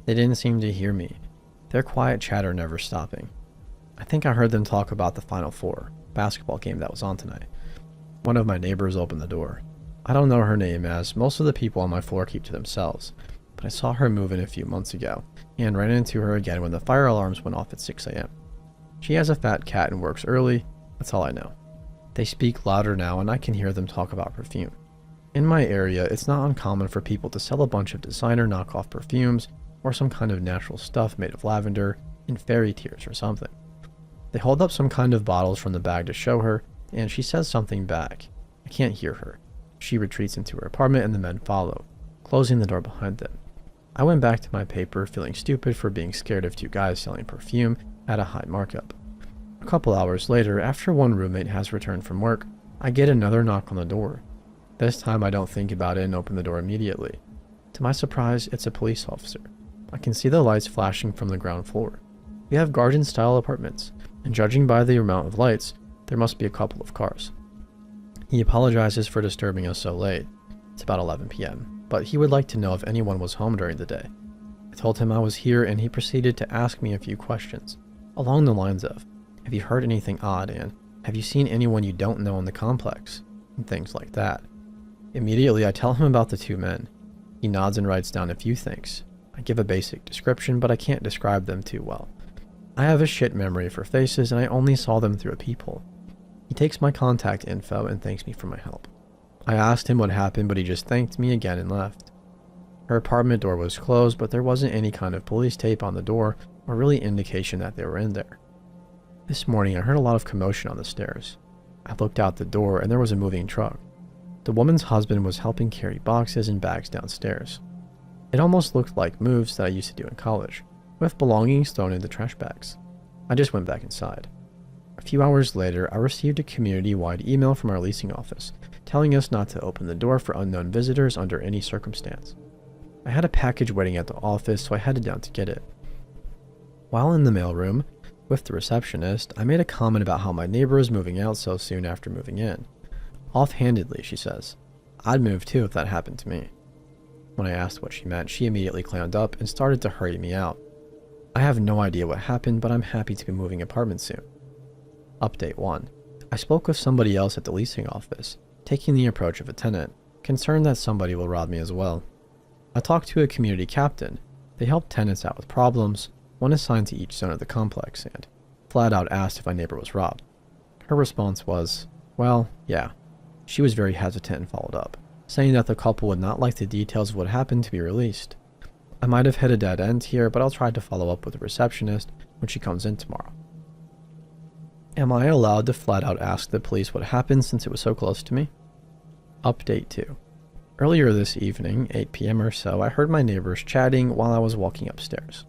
They didn't seem to hear me, their quiet chatter never stopping. I think I heard them talk about the Final Four basketball game that was on tonight. One of my neighbors opened the door. I don't know her name, as most of the people on my floor keep to themselves, but I saw her move in a few months ago, and ran into her again when the fire alarms went off at 6 a.m. She has a fat cat and works early, that's all I know. They speak louder now, and I can hear them talk about perfume. In my area, it's not uncommon for people to sell a bunch of designer knockoff perfumes or some kind of natural stuff made of lavender in fairy tears or something. They hold up some kind of bottles from the bag to show her, and she says something back. I can't hear her. She retreats into her apartment and the men follow, closing the door behind them. I went back to my paper, feeling stupid for being scared of 2 guys selling perfume at a high markup. A couple hours later, after one roommate has returned from work, I get another knock on the door. This time I don't think about it and open the door immediately. To my surprise, it's a police officer. I can see the lights flashing from the ground floor. We have garden-style apartments, and judging by the amount of lights, there must be a couple of cars. He apologizes for disturbing us so late. It's about 11 p.m., but he would like to know if anyone was home during the day. I told him I was here, and he proceeded to ask me a few questions, along the lines of, "Have you heard anything odd?" and "Have you seen anyone you don't know in the complex?" and things like that. Immediately, I tell him about the 2 men. He nods and writes down a few things. I give a basic description, but I can't describe them too well. I have a shit memory for faces, and I only saw them through a peephole. He takes my contact info and thanks me for my help. I asked him what happened, but he just thanked me again and left. Her apartment door was closed, but there wasn't any kind of police tape on the door or really indication that they were in there. This morning, I heard a lot of commotion on the stairs. I looked out the door, and there was a moving truck. The woman's husband was helping carry boxes and bags downstairs. It almost looked like moves that I used to do in college, with belongings thrown into trash bags. I just went back inside. A few hours later, I received a community-wide email from our leasing office, telling us not to open the door for unknown visitors under any circumstance. I had a package waiting at the office, so I headed down to get it. While in the mailroom, with the receptionist, I made a comment about how my neighbor is moving out so soon after moving in. Offhandedly, she says, "I'd move too if that happened to me." When I asked what she meant, she immediately clammed up and started to hurry me out. I have no idea what happened, but I'm happy to be moving apartments soon. Update 1. I spoke with somebody else at the leasing office, taking the approach of a tenant, concerned that somebody will rob me as well. I talked to a community captain. They help tenants out with problems, one assigned to each zone of the complex, and flat out asked if my neighbor was robbed. Her response was, "Well, yeah." She was very hesitant and followed up, saying that the couple would not like the details of what happened to be released. I might have hit a dead end here, but I'll try to follow up with the receptionist when she comes in tomorrow. Am I allowed to flat out ask the police what happened since it was so close to me? Update 2. Earlier this evening, 8 p.m. or so, I heard my neighbors chatting while I was walking upstairs.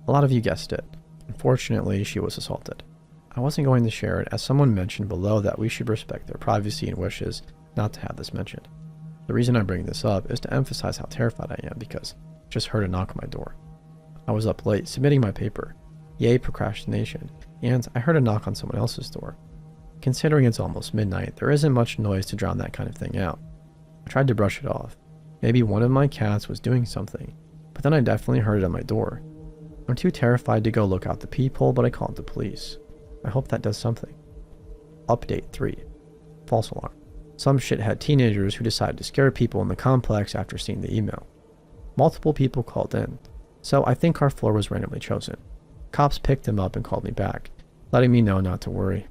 A lot of you guessed it. Unfortunately, she was assaulted. I wasn't going to share it, as someone mentioned below that we should respect their privacy and wishes not to have this mentioned. The reason I bring this up is to emphasize how terrified I am, because I just heard a knock on my door. I was up late submitting my paper. Yay, procrastination. And I heard a knock on someone else's door. Considering it's almost midnight, there isn't much noise to drown that kind of thing out. I tried to brush it off. Maybe one of my cats was doing something, but then I definitely heard it on my door. I'm too terrified to go look out the peephole, but I called the police. I hope that does something. Update 3. False alarm. Some shithead teenagers who decided to scare people in the complex after seeing the email. Multiple people called in, so I think our floor was randomly chosen. Cops picked them up and called me back, letting me know not to worry.